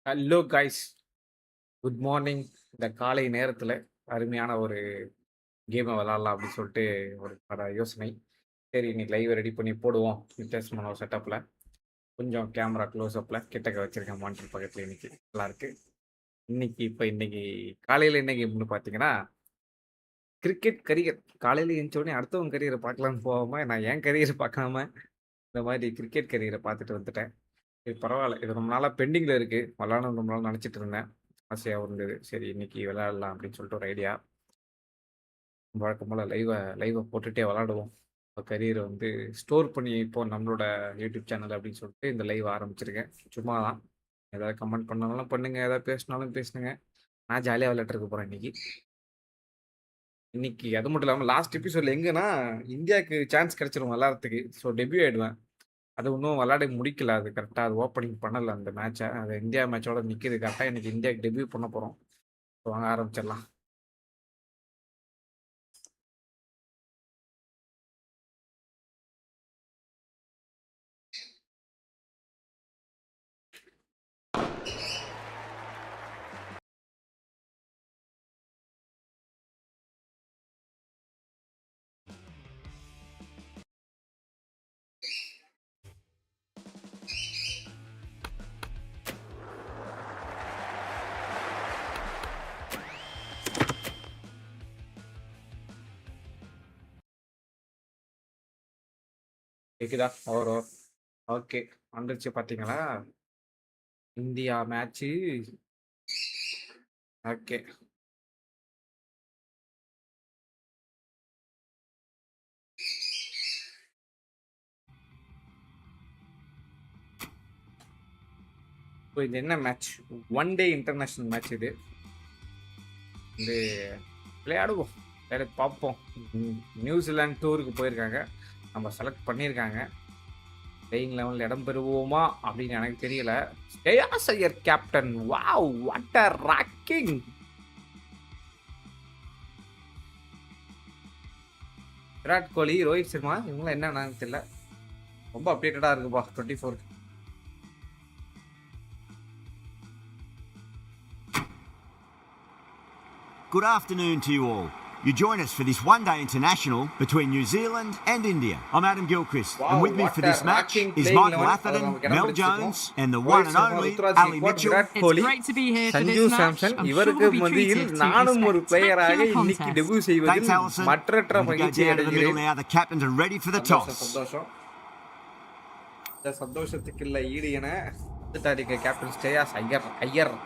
Hello guys, good morning. இந்த காலை நேரத்துல அருமையான ஒரு கேமை விளாடலாம் அப்படின்னு சொல்லிட்டு ஒரு யோசனை. சரி, இன்னைக்கு லைவ் ரெடி பண்ணி போடுவோம் வித்தியாசமான ஒரு செட்டப்ல. கொஞ்சம் கேமரா க்ளோஸ் அப்ல கிட்டக்க வச்சிருக்கேன் மானிட்டர் பக்கத்துல. இன்னைக்கு நல்லா இருக்கு. இன்னைக்கு காலையில என்ன கேம்னு பார்த்தீங்கன்னா, கிரிக்கெட் கரியர். காலையில எந்திரிச்ச உடனே அடுத்தவங்க கரியரை பார்க்கலான்னு போகாம, நான் என் கரியரை பார்க்காம இந்த மாதிரி கிரிக்கெட் கரியரை பார்த்துட்டு வந்துட்டேன். சரி பரவால்ல. இது ரொம்ப நாளா பெண்டிங்ல இருக்கு. விளையாடணும்னு ரொம்ப நாள் நெனச்சிட்டு இருந்தேன். ஆசையாவும் இருந்தது. சரி இன்னைக்கு விளையாடலாம் அப்படின்னு சொல்லிட்டு ஒரு ஐடியா. வழக்கம் போல லைவ போட்டுட்டே விளையாடுவோம். கரியர வந்து ஸ்டோர் பண்ணி வைப்போம் நம்மளோட யூடியூப் சேனல் அப்படின்னு சொல்லிட்டு இந்த லைவ் ஆரம்பிச்சிருக்கேன். சும்மா தான். ஏதாவது கமெண்ட் பண்ணாலும் பண்ணுங்க. ஏதாவது பேசினாலும் பேசுங்க. நான் ஜாலியா விளையாட்டு இருக்க போறேன் இன்னைக்கு. இன்னைக்கு அது மட்டும் இல்லாம லாஸ்ட் எபிசோட்ல எங்கன்னா, இந்தியாவுக்கு சான்ஸ் கிடைச்சிரும் விளையாடுறதுக்கு. ஸோ டெபியூ ஆயிடுவேன். அது இன்னும் விளையாடி முடிக்கல. அது கரெக்ட்டா அது ஓப்பனிங் பண்ணல அந்த மேட்ச. அது இந்தியா மேட்சோட நிக்குது. கரெக்ட்டா இன்னைக்கு இந்தியாக்கு டெபியூ பண்ண போறோம். வாங்க ஆரம்பிச்சிடலாம். கேக்குதா? Over over. ஓகே. வந்துருச்சு பார்த்தீங்களா? India match. ஓகே. இப்போ இது என்ன match? One day international match இது. வந்து விளையாடுவோம். விளையாடி பார்ப்போம். நியூசிலாந்து டூருக்கு போயிருக்காங்க. நம்ம செலக்ட் பண்ணியிருக்காங்க. பிளேயிங் லெவலில் இடம் பெறுவோமா அப்படின்னு எனக்கு தெரியல. Shreyas Iyer captain. Wow! What a rocking! Virat Kohli, Rohit Sharma இவங்களாம் என்னன்னு தெரியல. ரொம்ப அப்டேட்டடா இருக்குப்பா 24. Good afternoon to you all. You join us for this one-day international between New Zealand and India. I'm Adam Gilchrist, Wow, and with me what for this a match rocking is playing Michael 11. Atherton, Hold on, Mel we Jones, and the Rohit one and Sharma, only Ruturaj Ali Gaikwad, Mitchell. Virat It's Kohli, great to be here for Sanju this match. Samson. I'm sure இவருக்கு we'll be மத்தியில் treated to a நானும் ஒரு பிளேயராக spectacular இன்னைக்கு contest. Debut Thanks, செய்வதில் Alison. மற்றற்ற Going to go மகிழ்ச்சி down to the middle அடைகிறேன். now. The captains are ready for the சந்தோஷம் toss. சந்தோஷம். இந்த சந்தோஷத்துக்கு இல்ல ஈடு என வந்துட்டாரு கேப்டன் ஸ்ரேயாஸ் ஐயர்.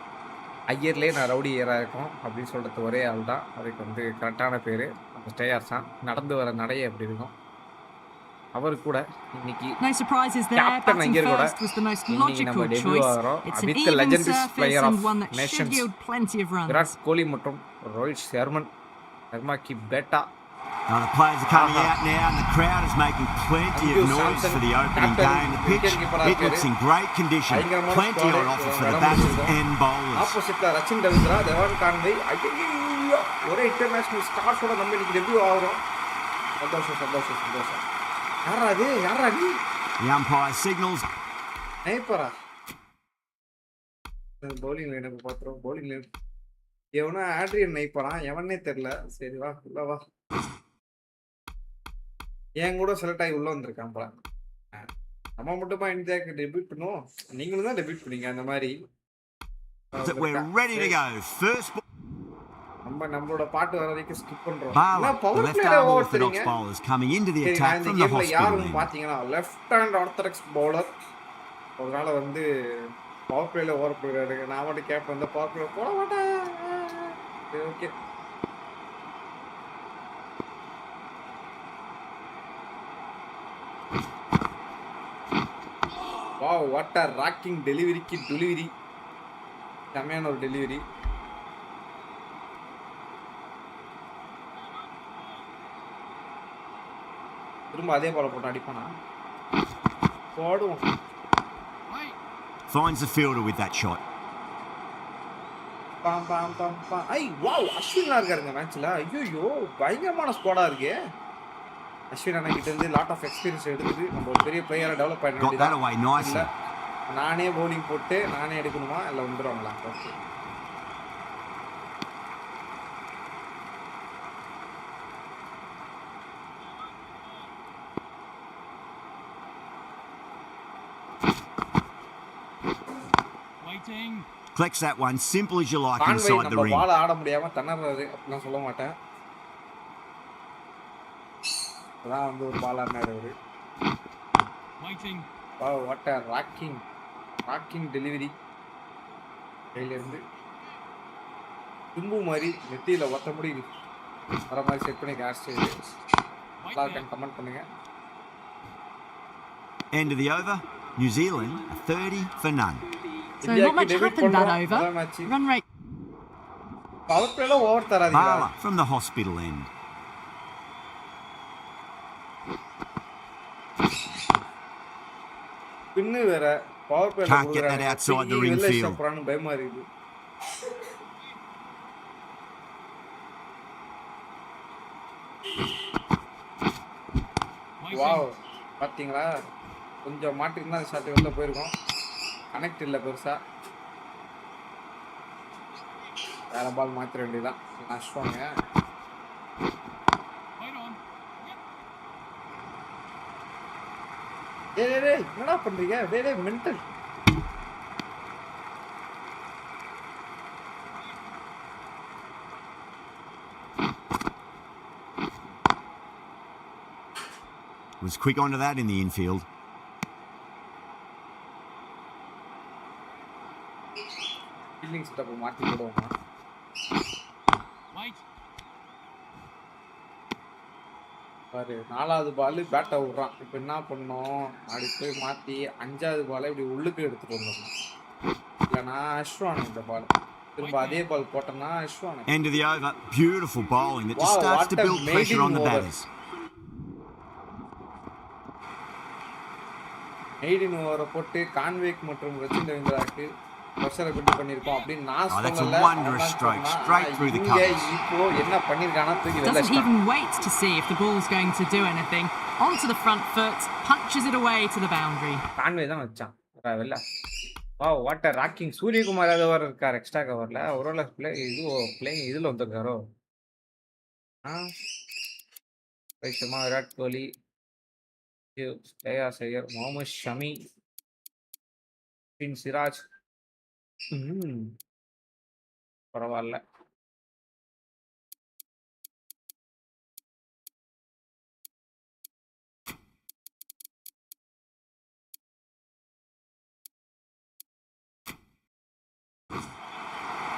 ஐயர்லேயே நான் ரவுடி ஐயராக இருக்கும் அப்படின்னு சொல்கிறது ஒரே ஆள் தான். அதுக்கு வந்து கரெக்டான பேர் நம்ம ஸ்ரேயாஸ் தான். நடந்து வர நடைய எப்படி இருக்கும். அவர் கூட இன்னைக்கு No surprises there. Captain Batting Iyer கூட first was the most இன்னைக்கு நம்ம logical டெபியூ choice. ஆகிறோம். It's an with even legendary surface player and of one that should nations yield plenty of runs. Virat Kohli மற்றும் ரோஹித் சர்மா கி பேட்டா. Now the players are coming out now, and the crowd is making plenty of noise for the opening game. The pitch, it looks in great condition. Plenty on offer for the batters and bowlers. ஆப்போசிட்ல Rachin Ravindra, தேவான் Conway. ஐயோ, ஒரே international ஸ்டார்ஸோட நம்ம இன்னைக்கு debut ஆகிறோம். சந்தோஷம். யாரா நீ? The umpire signals. நைப்பரா bowling லைனுக்கு பாத்துறோம். பவுலிங் லைன் எவனா ஆட்ரியன் நைப்பரான், எவனே தெரியல. சரி வா உள்ள வா. என் கூட செலக்ட் ஆகி உள்ள வந்திருக்கான் போல. நம்ம மட்டுமா இந்தியாவுக்கு டெபியூட் பண்ணுவோம். நீங்களும் தான் டெபியூட் பண்ணீங்க அந்த மாதிரி. We're ready to go. First ball. நம்மளோட பாட்டு வர வரைக்கும் ஸ்கிப் பண்றோம். Bala, power left player arm over orthodox தெரியுங்க. bowlers coming into the சரி, நான் attack இந்த from the கேம்ல hospital யாருன்னு end. பாத்தீங்கன்னா லெஃப்ட் ஹேண்ட் ஆர்த்தடாக்ஸ் பவுலர். அதனால வந்து பவர் பிளேல ஓவர் போயிடாரு. நான் மட்டும் கேப் வந்து பவர் பிளே போட மாட்டேன். Okay. Wow, what are rocking delivery. செமையான ஒரு டெலிவரி. திரும்ப அதே பால போட்டு அடிப்பானா? போடுவோம். Finds the fielder with that shot. பாம். ஐ வாவ், அஸ்வின்லாம் இருக்காருங்க மேட்ச்ல. ஐயோ, பயங்கரமான ஸ்குவாடா இருக்கு. அஸ்வின் அண்ணா கிட்ட இருந்து லாட் ஆஃப் எக்ஸ்பீரியன்ஸ் எடுத்துட்டு நம்ம ஒரு பெரிய பிளேயரா டெவலப் Got that பண்ணிட்டோம். away nicely. நானே பவுலிங் போட்டு நானே எடுக்கணுமா இல்லை வந்துடுவாங்களா? Okay. Collects that one, simple as you like Conway inside the நம்ம ring. பால் ஆட முடியாம திணறாரு அப்படிலாம் சொல்ல மாட்டேன். அதான் வந்து ஒரு பால் ஆடினாரு அவரு. Wow, what a rocking delivery. கையில இருந்து தும்பு மாதிரி நெத்தியில ஒத்த முடி வர மாதிரி செட் பண்ணி கேஷ் செய்யுது. நல்லா இருக்கான்னு கமெண்ட் பண்ணுங்க. End of the over. New Zealand 30 for none. So not much happened that over. Run rate. Power பிளேல ஓவர் தராதீங்க. Bala from the hospital end. பின்னு வேற பவர் பிளேல Can't get that outside the ring field. பயமா இருக்குது. Wow, பாத்தீங்களா? கொஞ்சம் மாட்டிருந்தா அந்த ஷாட் வெளில போயிருக்கும். கனெக்ட் இல்லை பெருசா. வேற பால் மாத்திர வேண்டியதான். நஷ்டங்க. டேய் என்னடா பண்றீங்க? டேய் mental. Was quick onto that in the infield. Fielding setup மாத்தி போடுவோமா? பாரு, 4வது பால் பேட்டை விடுறான். இப்போ என்ன பண்ணோம்? அப்படி போய் மாற்றி 5வது பாலை இப்படி உள்ளுக்கு எடுத்துட்டு வந்துடணும். இல்லைனா அஸ்வான் இந்த பால் திரும்ப அதே பால் போட்டோம்னா Azlan. End of the over. Beautiful bowling that just starts to build pressure on the batters. மெய்டின் ஓவரை போட்டு கான்வேக் மற்றும் ரச்சின் ரவீந்திராவுக்கு ப்ரெஷரை பில்ட் பண்ணியிருக்கோம் அப்படின்னு நான் That's a சொல்லல. wondrous stroke, straight through the covers. இப்போ என்ன பண்ணிருக்கானா தூக்கி வெளில Doesn't even wait to see if the ball's going to do anything. Onto the front foot, punches it away to the boundary. Conway தான் வச்சான் வெளில. Wow, what a rocking. Suryakumar Yadav இருக்கார் extra கவர்ல. ஒருவேளை பிளேயிங் இதுல வந்திருக்காரோ? வைஷமா, விராட் கோலி, ஸ்ரேயா ஐயர், முகமது ஷமி, பின் சிராஜ். பரவாயில்ல.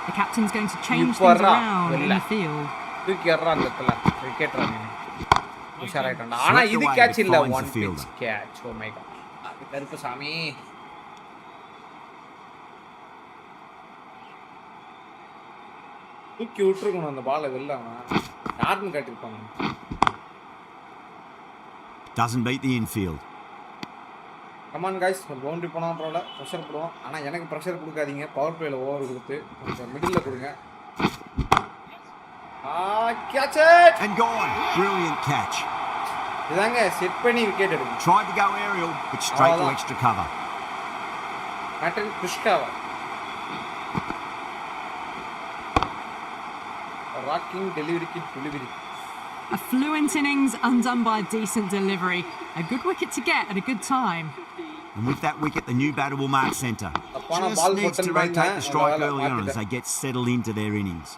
The captain's going to change things around in the field. தூக்கி ஏறா அந்த இடத்துல விக்கெட் ரன் உஷாராயிட்டான்டா. ஆனா இது கேட்ச் இல்ல. One pitch catch. Oh my god. அது கருப்பு சாமி. தூக்கி விட்டுருக்கணும் அந்த பாலை வெளில. யாருன்னு காட்டியிருப்பாங்க. Doesn't beat the infield. Come on guys, ஒரு பவுண்டரி போனால் பரவாயில்ல, ப்ரெஷர் போடுவோம். ஆனால் எனக்கு ப்ரெஷர் கொடுக்காதீங்க. பவர் பிளேயில் ஓவர் கொடுத்து கொஞ்சம் மிடில் கொடுங்க. Catch it! And gone. Brilliant catch. இதாங்க செட் பண்ணி விக்கெட் எடுங்க. Tried to go aerial, but straight to extra cover. மேட்டன் புஷ்காவா. ராக்கிங் டெலிவரிக்கு delivery. A fluent innings undone by a decent delivery. A good wicket to get at a good time. And with that wicket, the new batter will mark centre. Just ball needs to button rotate the strike ball early on mark as they get settled into their innings.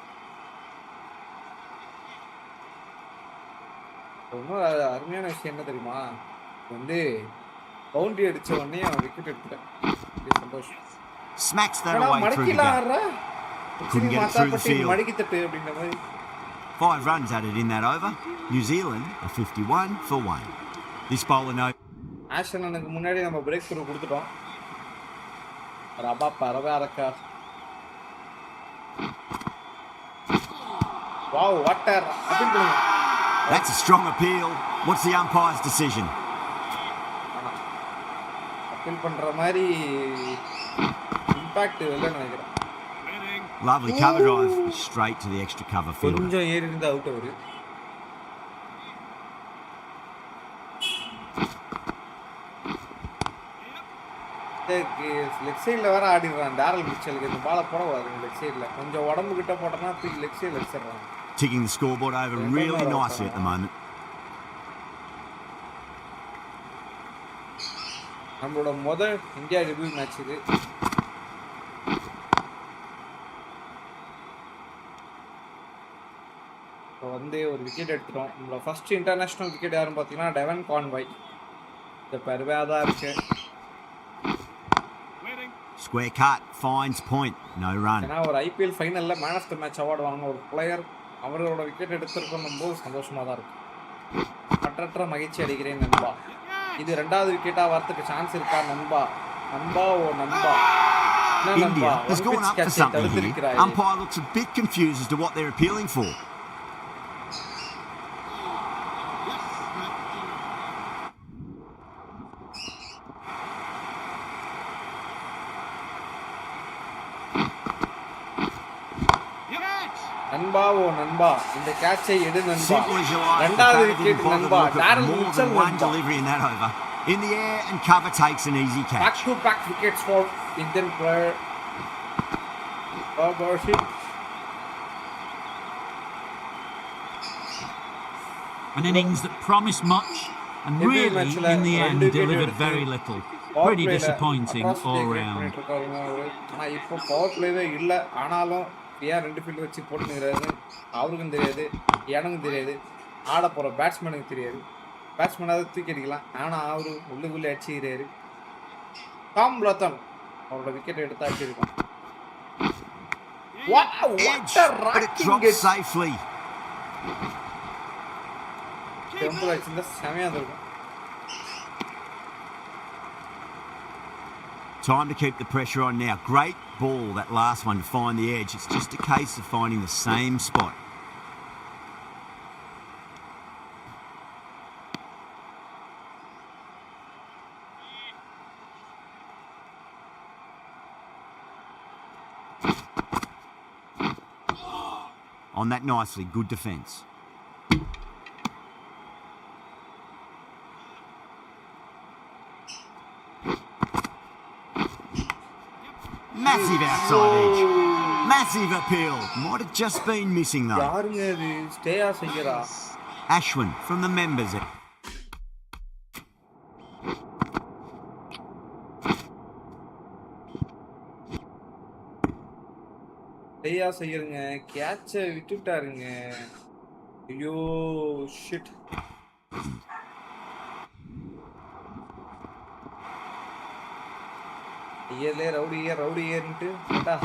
ரொம்ப அருமையான விஷயம் என்ன தெரியுமா? வந்து boundary அடிச்ச உடனே அவன் wicket எடுத்துட்டான். சந்தோஷம். Smacks that away through the gap. Couldn't get it through the field. மடிக்கி தட்டு அப்படின்ற மாதிரி. 5 runs added in that over. New Zealand are 51 for 1. This bowler knows. ஆஷனுக்கு முன்னாடி நம்ம பிரேக் த்ரூ கொடுத்துட்டோம். ரபா பரவா இருக்கா. வாவ், வாட் அ அப்பீல் பண்ணுங்க. That's a strong appeal. What's the umpire's decision? Appeal பண்ற மாதிரி இம்பாக்ட் இல்லைன்னு நினைக்கிறேன். Lovely cover drive straight to the extra cover field. கொஞ்சம் ஏறி இருந்து அவுட் அவரு. லெக் சைடில் வேற ஆடிடுறான் டேரல் மிச்சலுக்கு. இந்த பாலை போடக்கூடாது லெக் சைடில். கொஞ்சம் உடம்பு கிட்ட போட்டோம்னா தூக்கி லெக் சைடில் வச்சிடுறான். Ticking the scoreboard over really nicely at the moment. நம்மளோட முதல் இந்தியா டெபியூ மேட்ச் இது. இப்போ வந்து ஒரு விக்கெட் எடுத்துட்டோம். நம்மளோட ஃபர்ஸ்ட் இன்டர்நேஷ்னல் விக்கெட் யாருன்னு பார்த்தீங்கன்னா டெவன் கான்வாய். இந்த பெருமையாக தான் இருக்கு. Square cut, finds point, no run. ஏன்னா ஒரு ஐபிஎல் ஃபைனலில் man of the match award வாங்கின ஒரு பிளேயர் அவர்களோட விக்கெட் எடுத்திருக்கணும் போது சந்தோஷமாக தான் இருக்கு. மற்றற்ற மகிழ்ச்சி அடைகிறேன் நண்பா. இது 2வது விக்கெட்டாக வரத்துக்கு சான்ஸ் இருக்கா நண்பா? நண்பா ஓ நண்பா. India has gone up for something here. Umpire looks a bit confused as to what they're appealing for. நண்பா ஓ நண்பா இந்த கேட்சை எடு நண்பா. Simple as you like. 2வது விக்கெட் நண்பா. Daryl More Mitchell than one நண்பா. delivery in that over. In the air and cover takes an easy catch. Back to back wickets for Indian player. An innings that promised much and really, in the end, delivered very little. Pretty disappointing all round. ஆனால் இப்போ power பிளேவே இல்லை. ஆனாலும் ஏன் 2 field வச்சு போட்டுங்கிறாரு அவருக்கும் தெரியாது, எனக்கும் தெரியாது, ஆட போகிற பேட்ஸ்மேனுக்கு தெரியாது. பேட்ஸ்மேனாவது தூக்கி அடிக்கலாம், ஆனால் அவரு உள்ளுக்குள்ளே அடிச்சுக்கிறாரு. டாம் ரத்தன் அவரோட விக்கெட் எடுத்து அடிச்சிருக்கான். Edge, but it dropped safely. Temple அடிச்சிருந்தா செமையாக இருக்கும். Time to keep the pressure on now. Great ball, that last one, to find the edge. It's just a case of finding the same spot. On that nicely, good defence. Massive outside edge. Massive appeal. Might have just been missing though. யாருங்க இது ஸ்டேயா செய்யறா? Ashwin from the members. ஸ்டேயா செய்யறங்க, கேட்சை விட்டுட்டாருங்க. ஐயோ shit. ஐயர்லே ரவுடியர்ன்ட்டு கேட்டா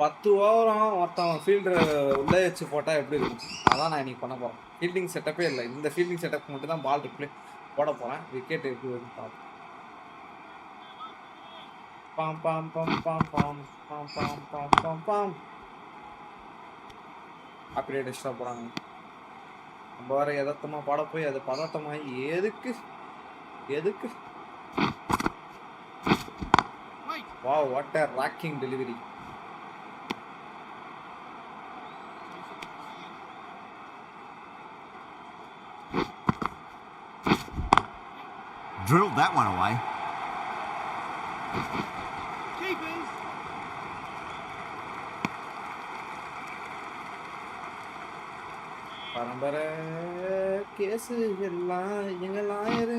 10 ஓவரும் ஒருத்தன் fielder உள்ளே வச்சு போட்டால் எப்படி இருக்கும்? அதான் நான் இன்னைக்கு பண்ண போகிறேன். ஃபீல்டிங் செட்டப்பே இல்லை. இந்த ஃபீல்டிங் செட்டப் மட்டும் தான் பால் ரிப்ளே போட போகிறேன். விக்கெட் எப்படி வருது பார்ப்போம். பாம் பாம் பாம் பாம் பாம் பாம் பாம் பாம் பாம் பாம் அப்படியே டிஸ்டர்ப் போகிறாங்க. நம்ம வேற எதார்த்தமாக பாட போய் அது பதார்த்தமாகி எதுக்கு wow what a rocking delivery. Drilled that one away. பரம்பரை கேசு எல்லாம் எங்க lawyer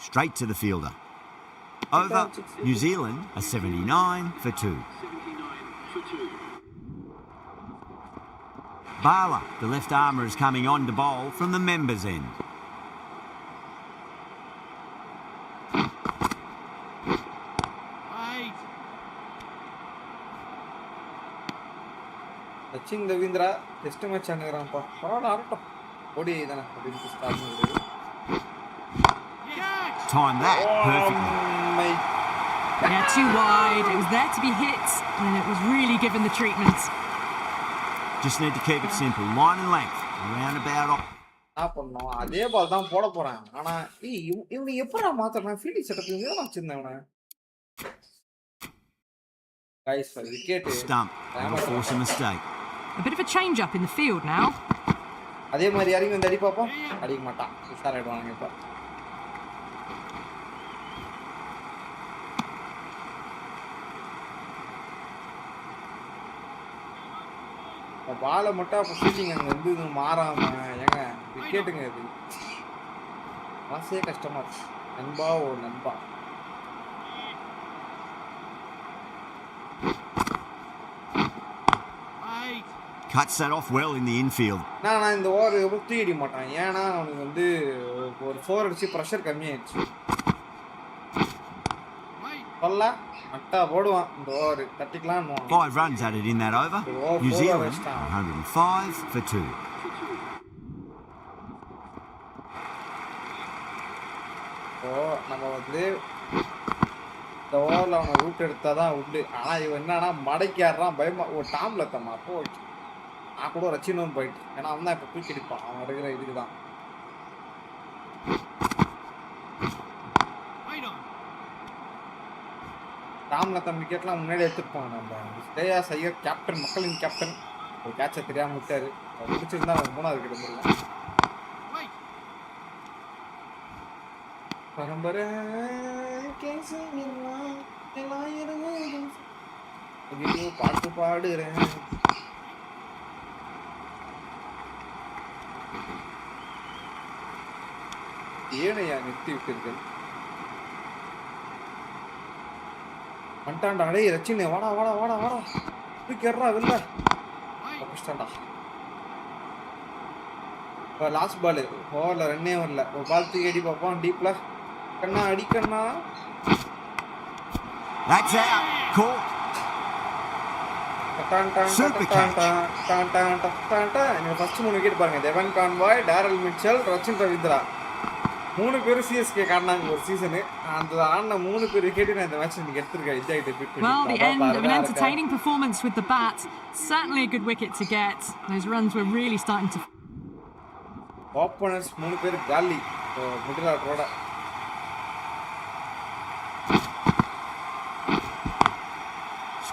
Straight to the fielder. Over, New Zealand a 79 for 2. Bala, the left armour, is coming on to bowl from the members' end. Sachin Ravindra test match ஆனுங்கிறான்ப்பா. பரவாயில்ல ஆகட்டும், ஓடி தானே அப்படின்னு start பண்ணுறது. Time that perfectly. Yeah, too wide. It was there to be hit, and it was really given the treatment. Just need to keep it simple. Line and length. Round about off. என்ன பண்ணோம், அதே பால் தான் போட போறேன். ஆனா இவனை எப்படா மாத்திரம் ஃபீல்டிங் செட்டப் இவங்க தான் வச்சிருந்தேன். Stump. That'll force a mistake. A bit of a change up in the field now. அதே மாதிரி இறங்கி வந்து அடி பார்ப்போம். அடிக்க மாட்டான். உஷாராயிடுவாங்க இப்போ. பாலை மட்டும் அப்போ ஃபீல்டிங் அங்கே வந்து இது மாறாம ஏங்க விக்கெட்டுங்க இது மனசே கஷ்டமா இருக்கு. நண்பா ஓ நண்பா. Cuts that off well in the infield. நான் இந்த ஓவர் தூக்கி அடிக்க மாட்டான். ஏன்னா அவனுக்கு வந்து ஒரு 4 அடிச்சு ப்ரெஷர் கம்மியாயிடுச்சு. சொல்ல அட்டா போடுவான் இந்த over தட்டிக்கலாம். 5 runs added in that over. New Zealand 105 for 2. நம்ம வந்து இந்த ஓவரில் அவனை ரூட் எடுத்தால் தான் உண்டு. ஆனால் இவன் என்னன்னா மடக்கி ஆடுறான் பயமா. ஒரு டாம்ல தம்மா அப்போ நான் கூட ரச்சினும் போயிட்டு. ஏன்னா அவன் தான் இப்போ தூக்கி அடிப்பான். அவன் இருக்கிற இதுக்கு தான் டாம்லத்தம் விக்கெட்லாம் முன்னாடி எடுத்துருப்பான். நம்ம ஸ்ரேயாஸ் ஐயர் கேப்டன், மக்களின் கேப்டன், ஒரு கேட்சை தெரியாமல் விட்டாரு. அவர் பிடிச்சிருந்தா அவர் 3வது விக்கெட் வந்துடலாம். பரம்பரை பாட்டு பாடுறேன். ஏனையா நிறுத்தி விட்டீர்கள்? வந்துட்டான்டா. அடே ரச்சினே வாடா வாடா வாடா வாடா தூக்கிடுறா வெளில. கஷ்டம்டா. இப்போ லாஸ்ட் பால் ஓவரில் ரன்னே வரல. ஒரு பால் தூக்கி அடி பார்ப்போம் டீப்பில். கண்ணா அடிக்கண்ணா. That's out. Caught. Super catch. First 3 wicket பாருங்க. Devon Conway, Daryl Mitchell, Rachin Ravindra 3 பேரும் சிஎஸ்கே காரணாங்க ஒரு சீசனு. அந்த ஆடின 3 பேர் விக்கெட்டு நான் இந்த மேட்ச் இன்னைக்கு எடுத்திருக்கேன். Well, the end of an entertaining performance with the bat. Certainly a good wicket to get. Those runs were really starting to... openers 3 பேர் காலி மிடில் ஆர்டரோட.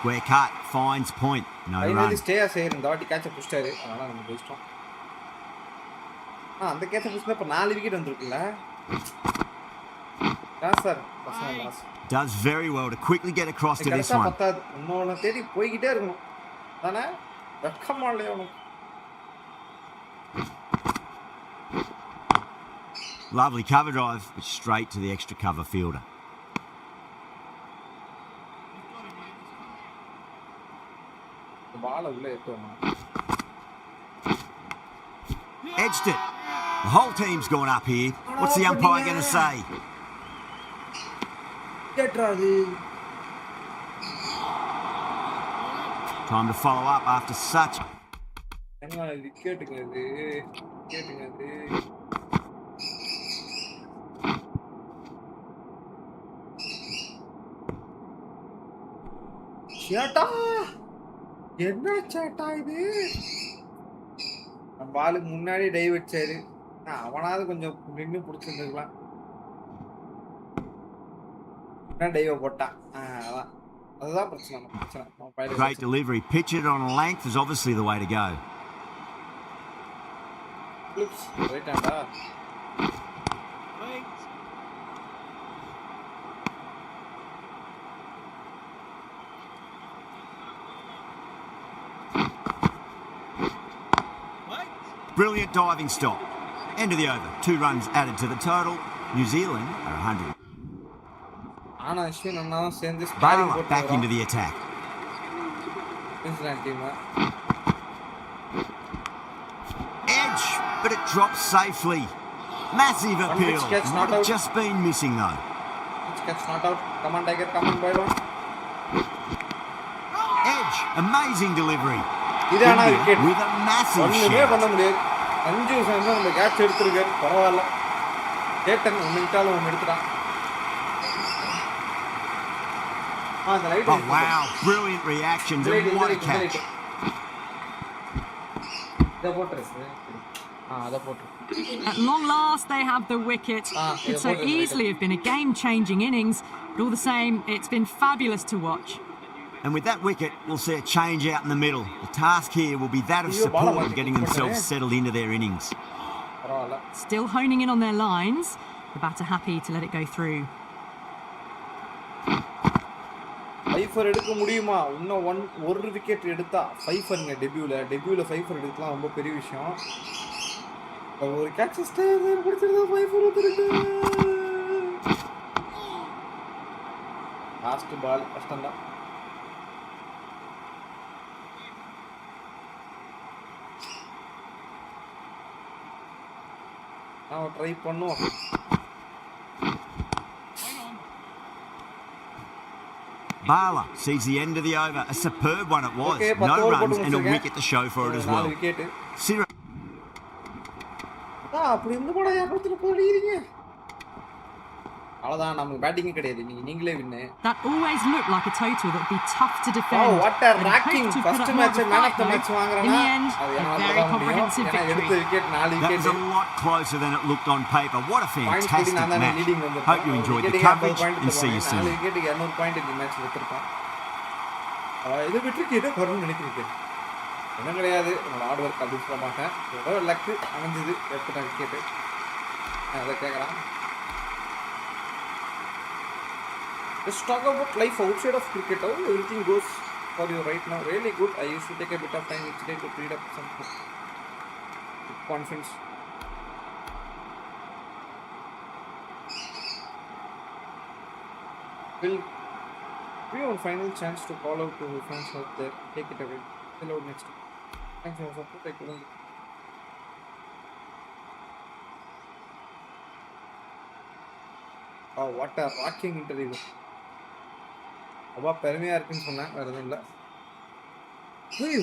Square cut finds point. No run. ஸ்டேயா செய்யற இந்த வாட்டி கேட்ச புடிச்சாரு. அதனால நம்ம ஜெயிச்சிட்டோம். அந்த கேட்ச புடிச்சா இப்ப 4 விக்கெட் வந்திருக்குல்ல. சார் பசங்க Does very well to quickly get across to this one. இன்னொன்னு தேடி போய்கிட்டே இருக்கணும். தானே வெக்கமா இல்லையா உனக்கு? Lovely cover drive, but straight to the extra cover fielder. Edged it. The whole team's gone up here. What's the umpire going to say? Time to follow up after such... சேட்டா என்ன சேட்டா இது? நம்ம ஆளுக்கு முன்னாடி டைவ் வச்சாரு. அவனாவது கொஞ்சம் நின்று பிடிச்சிருந்துருக்கலாம். டைவ போட்டான். அதான் அதுதான் பிரச்சனை. Great delivery. Pitch it on a length is obviously the way to go. ரைட்டாண்டா. Brilliant diving stop. End of the over. 2 runs added to the total. New Zealand are 100. Barlow back into the attack. Edge, but it drops safely. Massive appeal. Might have just been missing though. Catch not out. Come on, Tiger. Come on, boy. Edge, amazing delivery. With a massive shot. 5 நிமிஷம் நம்ம catch எடுத்துருக்காரு. பரவாயில்ல. கேட்டன் 1 நிமிஷாலும் 1 எடுத்துட்டான். Oh wow, brilliant reactions and what a catch. At long last, they have the wicket. Could so easily have been a game-changing innings, but all the same, it's been fabulous to watch. And with that wicket, we'll see a change out in the middle. The task here will be that of support and getting themselves settled into their innings. பரவாயில்ல. Still honing in on their lines. The batter happy to let it go through. Fibre எடுக்க முடியுமா? இன்னும் ஒரு wicket எடுத்தா ஃபைஃபருங்க டெபியூல fibre எடுக்கலாம் ரொம்ப பெரிய விஷயம். ஒரு கேட்ச் பிடிச்சிருந்தா ஃபைஃபர் வந்துருக்கு. லாஸ்ட் பால் கஷ்டம்தான். நான் ட்ரை பண்ணுவோம். Bala sees the end of the over. A superb one it was. Okay, No runs and a wicket to show for it as well. Sira அப்படி இருந்து கூட ஏற்படுத்திட்டு போறீங்க. அவ்வளவுதான், நமக்கு பேட்டிங் கிடையாது. நீங்களே வின்னு. That always looked like a total that would be tough to defend. Oh, what a racking first match, man of the match வாங்குறானா. In the end, a very comprehensive victory. எடுத்த wicket 4 That was wicket. a lot closer than it looked on paper. What a fantastic match. Hope you enjoyed the coverage and see you soon. 4 wicket 200 point இந்த மேட்ச்ல எடுத்துட்டான். இது விட்டுக்கு ஏதோ வரணும்னு நினைக்கிறேன். என்ன கிடையாது, நம்ம ஹார்ட் வர்க் அப்படி சொல்ல மாட்டேன். ஏதோ லக் அமைஞ்சது எடுத்துட்டான் விக்கெட். அதை கேட்கறான். Let's talk about life outside of cricket. How everything goes for you right now? Really good. I used to take a bit of time each day to read up some confidence. Will be our final chance to call out to the fans out there. Take it away. Hello next time. Thanks for your support. I couldn't. Oh, what a rocking interview. அப்பா பெருமையாக இருக்குன்னு சொன்னேன், வேறு எதுவும் இல்லை.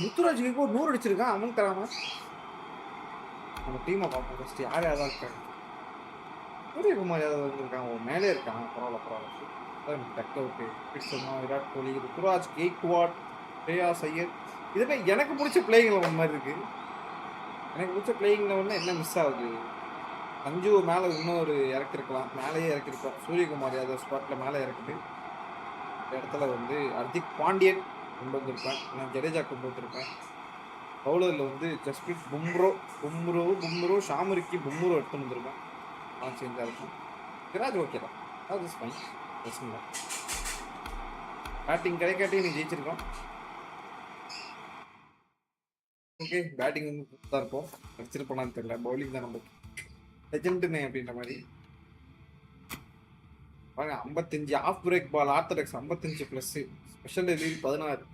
ருத்துராஜுக்கு ஒரு 100 அடிச்சிருக்கான், அவனுக்கு தராம. நம்ம டீமை பார்ப்போம் ஃபஸ்ட்டு, யார் யாராக இருக்காங்க. சூரியகுமார் யாதவ் வந்துருக்கான், ஒரு மேலே இருக்கான். பரவாயில்ல. டக் அவுட்டு சர்மா, விராட் கோலி, ருத்துராஜ், கேக்வாட், ஸ்ரேயாஸ் ஐயர். இதுவே எனக்கு பிடிச்ச பிளேயிங் லெவன் மாதிரி இருக்குது. எனக்கு பிடிச்ச பிளேயிங் லெவன்னா என்ன மிஸ் ஆகுது? சஞ்சு மேலே இன்னொரு இறக்கிருக்கலாம், மேலேயே இறக்கிருக்கலாம். சூரியகுமார் யாதவ் ஸ்பாட்டில் மேலே இறக்குது. இந்த இடத்துல வந்து ஹர்திக் பாண்டியன் கொண்டு வந்திருப்பேன், நான் ஜடேஜா கொண்டு வந்திருப்பேன். பவுலரில் வந்து ஜஸ்பிரீத் பும்ரோ ஷாமுரிக்கு பும்ரோ எடுத்து வந்திருப்பேன். நான் சேஞ்சாக இருக்கும். சிராஜ் ஓகே தான், அது ஃபைன், பிரச்சனை இல்லை. பேட்டிங் கிடைக்காட்டி நீ ஜெயிச்சிருக்கோம். ஓகே, பேட்டிங் வந்து தான் இருப்போம். அடிச்சிருப்போனான்னு தெரியல, பவுலிங் தான் நம்ம லெஜெண்டுனே அப்படின்ற மாதிரி. 55 off break ball orthodox 55 plus special delivery 16,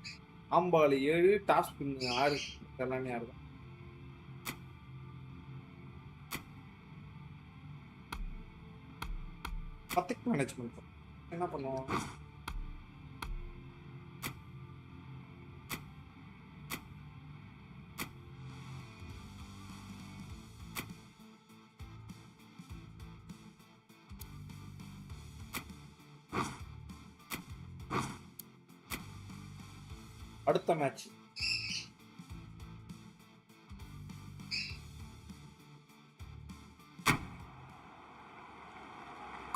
arm ball 7, top spin 6. எல்லாமே 6 தான். பத்திக் மேனேஜ்மெண்ட் என்ன பண்ணுவோம்? அடுத்த match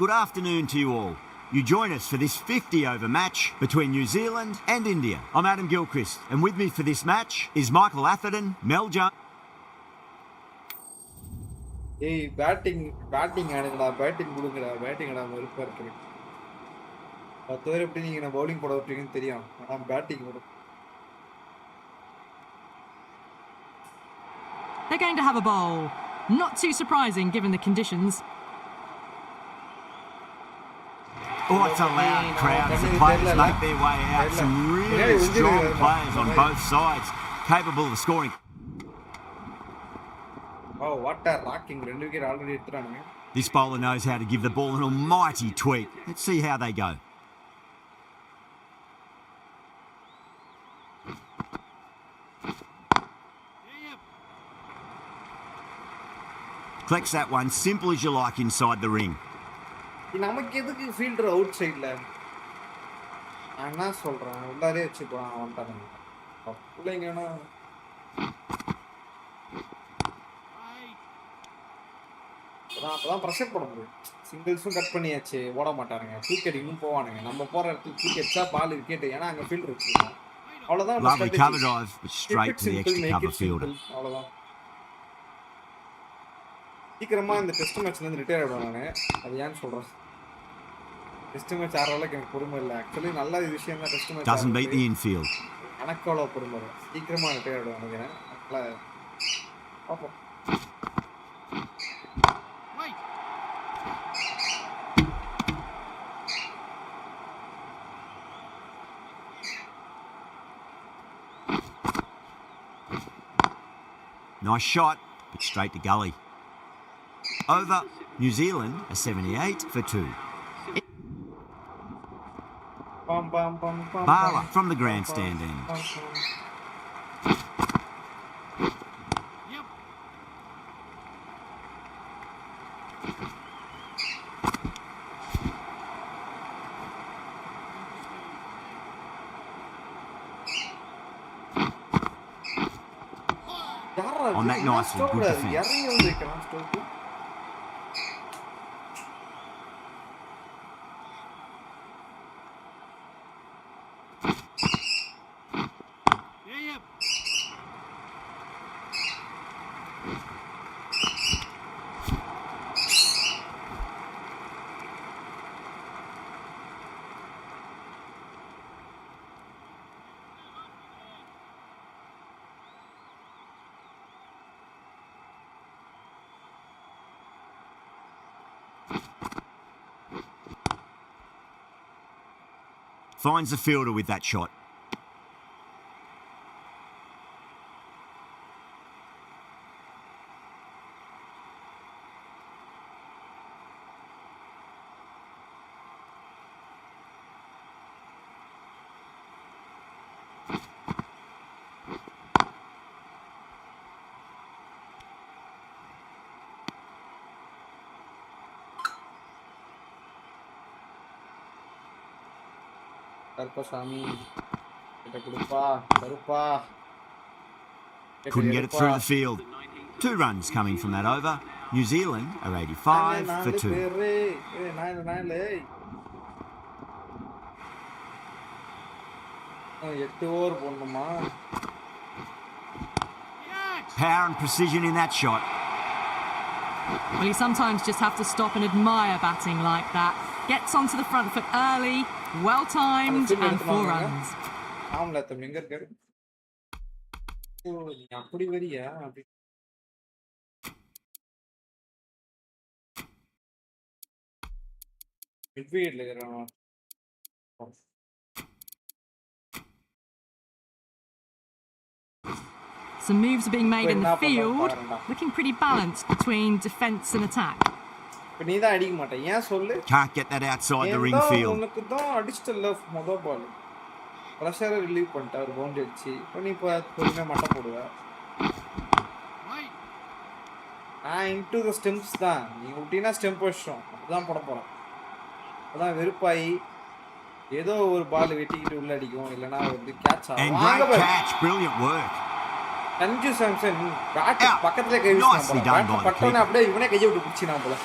Good afternoon to you all. You join us for this 50-over match between New Zealand and India. I'm Adam Gilchrist, and with me for this match is Michael Atherton, Mel Jones. ஏய் batting ஆடுங்கடா, batting கொடுங்கடா, batting ஆடாம வெறுப்பா இருக்கு. 10 பேர் எப்படி நீங்க நான் bowling போட விட்டுருக்கீங்கன்னு தெரியும், ஆனால் பேட்டிங் போடும். They're going to have a bowl. Not too surprising given the conditions. Oh, it's a loud crowd as the players make their way out. Some really strong players on both sides, capable of scoring. Oh, what a rocking. 2 wicket already எடுத்துறானுங்க. This bowler knows how to give the ball an almighty tweak. Let's see how they go. Collects that one simple as you like inside the ring. நமக்கு எதுக்கு fielder out சைடில்? நான் என்ன சொல்கிறேன், உள்ளாரே வச்சுக்கலாம். வந்துட்டானுங்க பிள்ளைங்கன்னா. அப்பதான் pressure போட முடியும். சிங்கிள்ஸும் கட் பண்ணியாச்சு, ஓட மாட்டானுங்க. தூக்கி அடிக்கணும் போவானுங்க. நம்ம போற இடத்துக்கு தூக்கி அடிச்சா பால் விக்கெட். ஏன்னா அங்க ஃபீல்ட் இருக்கு. அவ்வளவுதான் நம்ம Lovely cover strategy. drive, but Keep straight it to the simple, extra make cover it fielder. simple. அவ்வளவுதான். சீக்கிரமா இந்த டெஸ்ட் மேட்ச்ல இருந்து ரிட்டையர் ஆயிடுவேன் நானு. அது ஏன்னு சொல்றேன். டெஸ்ட் மேட்ச் ஆடுற அளவுக்கு எனக்கு பொறுமை இல்லை. ஆக்சுவலி நல்ல விஷயம் தான் டெஸ்ட் மேட்ச் Doesn't beat ஆடுறது. the infield. எனக்கு அவ்வளோ பொறுமை இல்லை. சீக்கிரமா ரிட்டையர் ஆயிடுவேன் நினைக்கிறேன். அதனால பார்ப்போம். Nice shot, but straight to gully. Over, New Zealand a 78 for 2. பம் பம் பம் பம் Bala பம் from the பம் grandstand பம் end. பம் பம். யாரா On இது? that என்ன nice one, ஸ்டோக் good அது? defence. இறங்கி வந்து வைக்கிறான் ஸ்டோக்கு. Finds the fielder with that shot. Karuppasamy கிட்ட கொடுப்பா கருப்பா. Couldn't get it through the field. 2 runs coming from that over. New Zealand are 85 for 2. பேரு. ஏய் நாலு நாலு. 8 ஓவர் போடணுமா? Power and precision in that shot. Well, you sometimes just have to stop and admire batting like that. Gets onto the front foot early, well timed, and 4 runs. ஆம்ல தம்பி எங்க இருக்காரு? ஓ நீ அப்படி வரியா? அப்படி மிட்ஃபீல்ட்ல இருக்கிறான். Some moves are being made in the என்ன பண்றான் field, பாருடா. looking pretty balanced between defence and attack. இப்ப நீ தான் அடிக்க மாட்டே. ஏன் சொல்லு? Can't get that outside the ring ஏன்டா field. உனக்கு தான் அடிச்சிட்டல்ல மொத பால். பிரஷரை ரிலீவ் பண்ணிட்டா ஒரு பவுண்டரி அடிச்சு. இப்போ நீ இப்போ பொறுமையா மட்டை போடுவ. நான் இன்டு த ஸ்டெம்ப்ஸ் தான். நீ விட்டீங்கன்னா ஸ்டெம்ப் வச்சோம். அப்படிதான் போட போறேன். அதான் வெறுப்பாயி ஏதோ ஒரு பால் வெட்டிக்கிட்டு உள்ள அடிக்கும். இல்லைன்னா வந்து கேட்ச் And ஆகும். வாங்க great பாரு. catch, brilliant work. Sanju Samson bat Yeah. பக்கத்துல கை Nicely done by வீசினான். the பட்டோன்னு keeper. அப்படியே இவனே கையை விட்டு பிடிச்சினான் போல.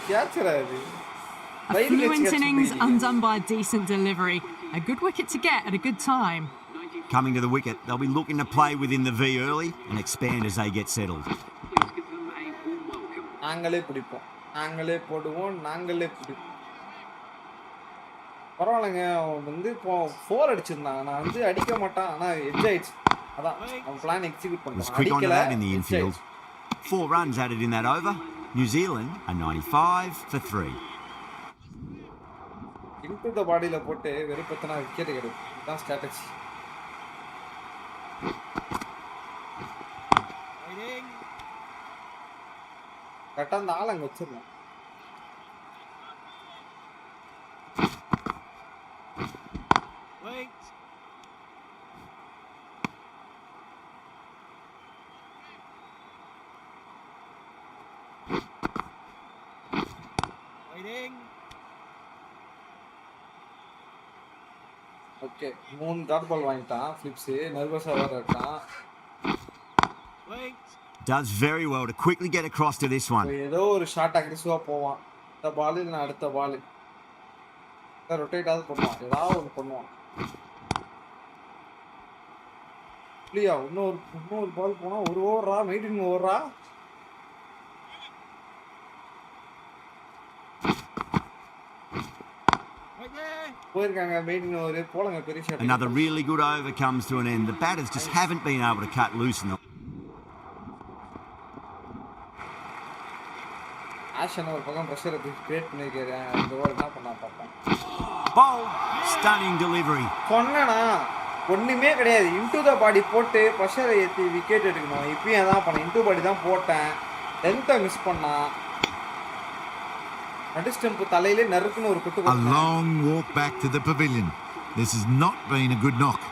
கேட்சரா இது? A fluent innings undone by a decent delivery. A good wicket to get at a good time. Coming to the wicket, they'll be looking to play within the V early and expand as they get settled. நாங்களே பிடிப்போம், நாங்களே போடுவோம், நாங்களே பிடிப்போம். பரவாயில்லைங்க. அவன் வந்து இப்போ 4 அடிச்சிருந்தான். நான் வந்து அடிக்க மாட்டான். ஆனா எட்ஜ் ஆயிடுச்சு. அதான் அவன் பிளான் எக்ஸிக்யூட் Was பண்ணான். quick onto அடிக்கல, that in the edge infield. ஆயிடுச்சு. 4 runs added in that over. New Zealand are 95 for 3. Into the பாடியில போட்டு வெறுப்பத்தனா விக்கெட் கிடைக்கும். இதுதான் ஸ்ட்ராட்டஜி. கரெக்டா அந்த ஆள் அங்க வச்சிடலாம். ஓகே 3 டாட் பால் வாங்கிட்டான் ஃபிளிப்ஸ் நர்வஸா வேற இருக்கான். Does very well to quickly get across to this one. ஏதோ ஒரு ஷாட் அக்ரெசிவா போவான். இந்த பால் இல்ல அடுத்த பால். ரொட்டேட் ஆவது பண்ணுவான். ஏதாவது ஒன்று பண்ணுவான். இல்லையா இன்னொரு பால் போனா ஒரு ஓவரா மெயின்டைன் ஓவரா போயிருக்காங்க மெயின்டைன் ஓவர் போலங்க பெரிய shot. Another really good over comes to an end. The batters just haven't been able to cut loose in the ஆஷன் ஒரு பக்கம் பிரஷர் கிரியேட் பண்ணிருக்காரு. இந்த ஓவர் என்ன பண்ணா பாப்போம். bold, stunning delivery. சொன்னேனா ஒண்ணுமே கிடையாது. இன்டு த பாடி போட்டு பிரஷரை ஏற்றி விக்கெட் எடுக்கணும். இப்பயும் அதான் பண்ணேன். இன்டு பாடி தான் போட்டேன். லென்த்தை மிஸ் பண்ணா. நடு ஸ்டெம்ப் தலையிலே நறுக்குன்னு ஒரு குட்டு A கொடுத்தேன். long walk back to the pavilion. This has not been a good knock.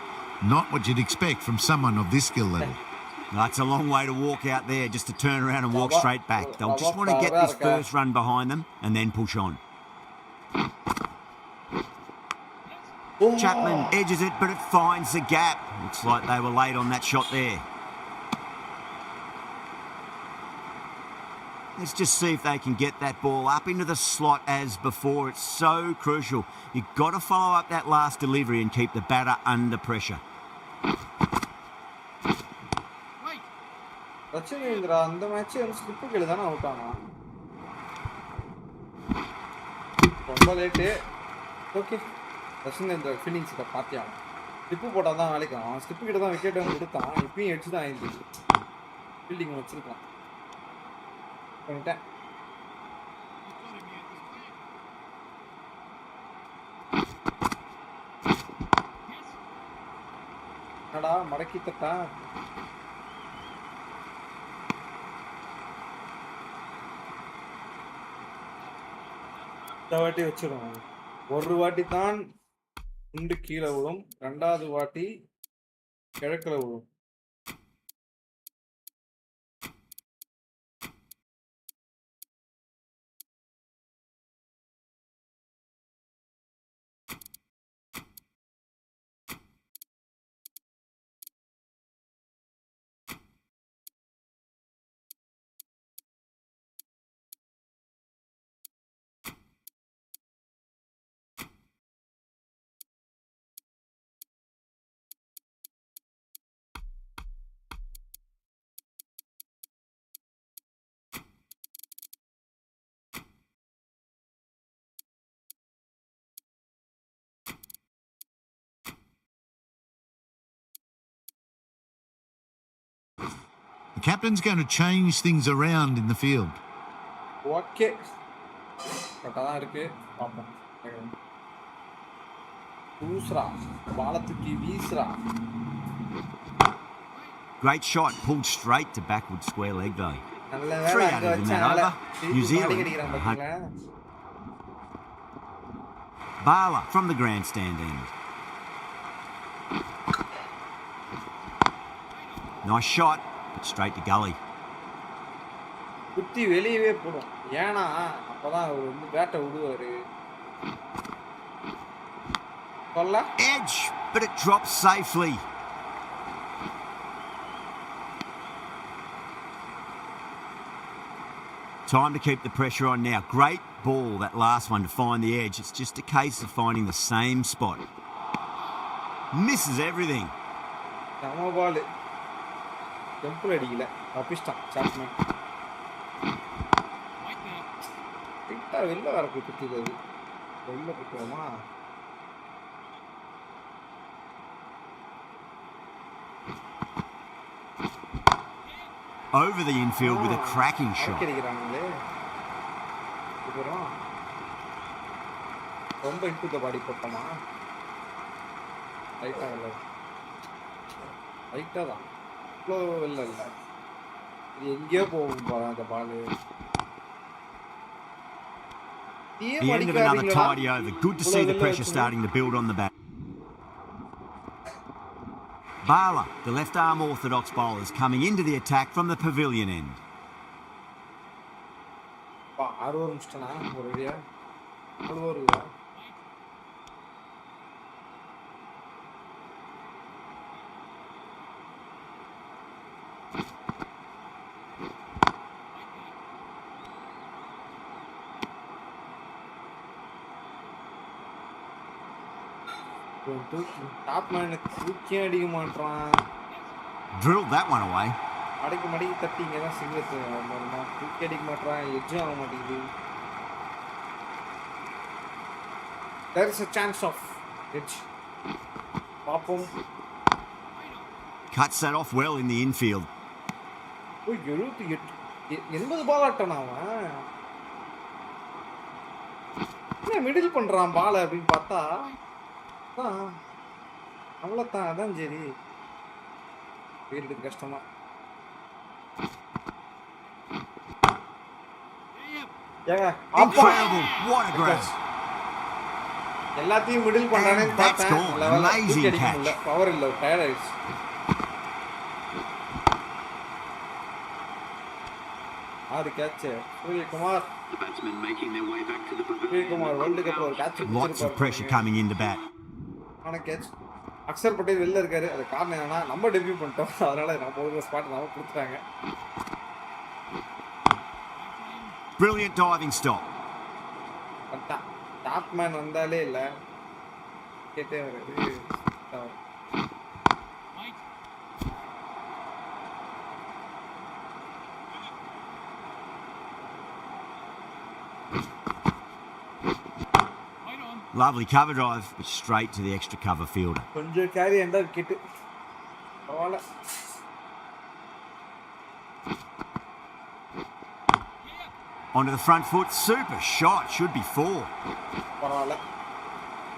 Not what you'd expect from someone of this skill level. That's a long way to walk out there just to turn around and walk straight back. They'll just want to get this first run behind them and then push on. Chapman edges it, but it finds the gap. Looks like they were late on that shot there. Let's just see if they can get that ball up into the slot as before. It's so crucial. You've got to follow up that last delivery and keep the batter under pressure. பிரச்சனை இல்லைடா. அந்த match வந்து ஸ்லிப்புகள் தானே out ஆனான். ரொம்ப late. Okay பிரச்சனை இந்த feelings இதை பார்த்தியா ஸ்லிப்பு போட்டால் தான் வேலைக்கு அவன் ஸ்லிப்பு கிட்ட தான் விக்கெட் வந்து கொடுத்தான். இப்பயும் அடிச்சு தான் ஆயிடுச்சு. ஃபீல்டிங் வச்சிருக்கான் பண்ணிட்டேன். என்னடா மடக்கி தட்டா இந்த வாட்டி வச்சிடும். ஒரு வாட்டி தான் குண்டு கீழே விழும். ரெண்டாவது வாட்டி கிழக்குல விழும். The captain's going to change things around in the field. Okay கரெக்டாக தான் இருக்கு. பார்ப்போம். தூசுரா பாலத்துக்கு வீசுரா. Great shot, pulled straight to backward square leg though. நல்ல வேலை அங்கே 300 in வச்சேன். that நல்ல over. New Zealand. அடிக்கிறான் பார்த்தீங்களா. Bala from the grandstand end. Nice shot, but straight to gully. குத்தி வெளியவே போடும். ஏன்னா அப்பதான் அவர் வந்து பேட்டை விடுவாரு. சொல்ல Edge, but it drops safely. Time to keep the pressure on now. Great ball, that last one, to find the edge. It's just a case of finding the same spot. Misses everything. நம்ம பால் temple அடிக்கல. தப்பிச்சிட்டான் Chapman. ரைட்டாக வெளில வர குத்துது. அது வெளில குத்துவோமா. Over the infield with a cracking shot. அடிக்கிறாங்களே ரொம்ப into the பாடி போட்டோமா. ரைட்டாக இல்லை ரைட்டாக தான் இவ்வளோ இல்லை இல்லை இது எங்கேயோ போகும் போகிறேன் அந்த பால். The end of another tidy over. Good to see the pressure starting to build on the bat. Bala, the left arm orthodox bowlers, coming into the attack from the pavilion end. 6 over முடிச்சிட்டனா ஒரு வழியா 4 over இருக்கா. Top man தூக்கியே அடிக்க மாட்டான். Drilled that one away. அடிக்க மடிக்கு தட்டி இங்கே தான் சிங்கத்து தூக்கி அடிக்க மாட்டான். எஜ்ஜும் ஆக மாட்டேங்குது. There is a chance of edge. பார்ப்போம். Cuts that off well in the infield. 80 பால் ஆட்டானா அவன். என்ன மிடில் பண்றான் பால் அப்படின்னு பார்த்தா அவ்வளோதான். அதான் சரி வீடு கஷ்டமா. Incredible. What a grab. எல்லாத்தையும் மிடில் பண்றானே That's gone. Amazing catch. Power இல்ல, டயர்ட் ஆயிடுச்சு. ஆறு கேட்ச் சூரியகுமார். சூரியகுமார் வேர்ல்டு கப்ல ஒரு catch. Lots of pressure coming into bat. ஆனா கேட்ச். அக்ஷர் பட்டேல் வெளில இருக்காரு. அது காரணம் என்னன்னா நம்ம டெபியூ பண்ணிட்டோம், அதனால நம்ம ஒரு ஸ்பாட் நாம கொடுத்துட்டாங்க. Brilliant diving stop. Top man வந்தாலே இல்ல கேட்டே வருது. Lovely cover drive, but straight to the extra cover fielder. கொஞ்சம் கேரி எண்டா விக்கெட். பரவாயில்ல. Onto the front foot, super shot, should be 4. பரவாயில்ல.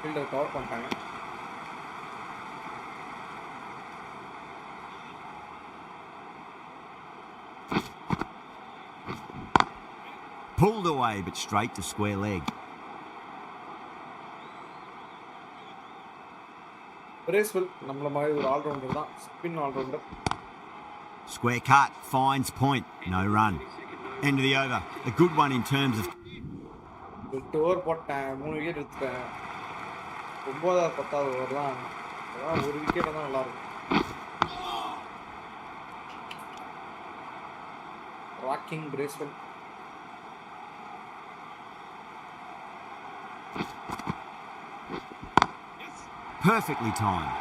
ஃபீல்டர் கவர் பண்ணிட்டாங்க. Pulled away, but straight to square leg. Bracewell நம்மள மாதிரி ஒரு ஆல்ரவுண்டர் தான், spin allrounder. Square cut, finds point, no run. End of the over. A good one in terms of... 8 over போட்டேன், 3 wicket எடுத்துட்டேன். 9வது 10வது over தான் ஒரு விக்கெட் தான் நல்லா இருக்கும். Rocking Bracewell. Perfectly timed.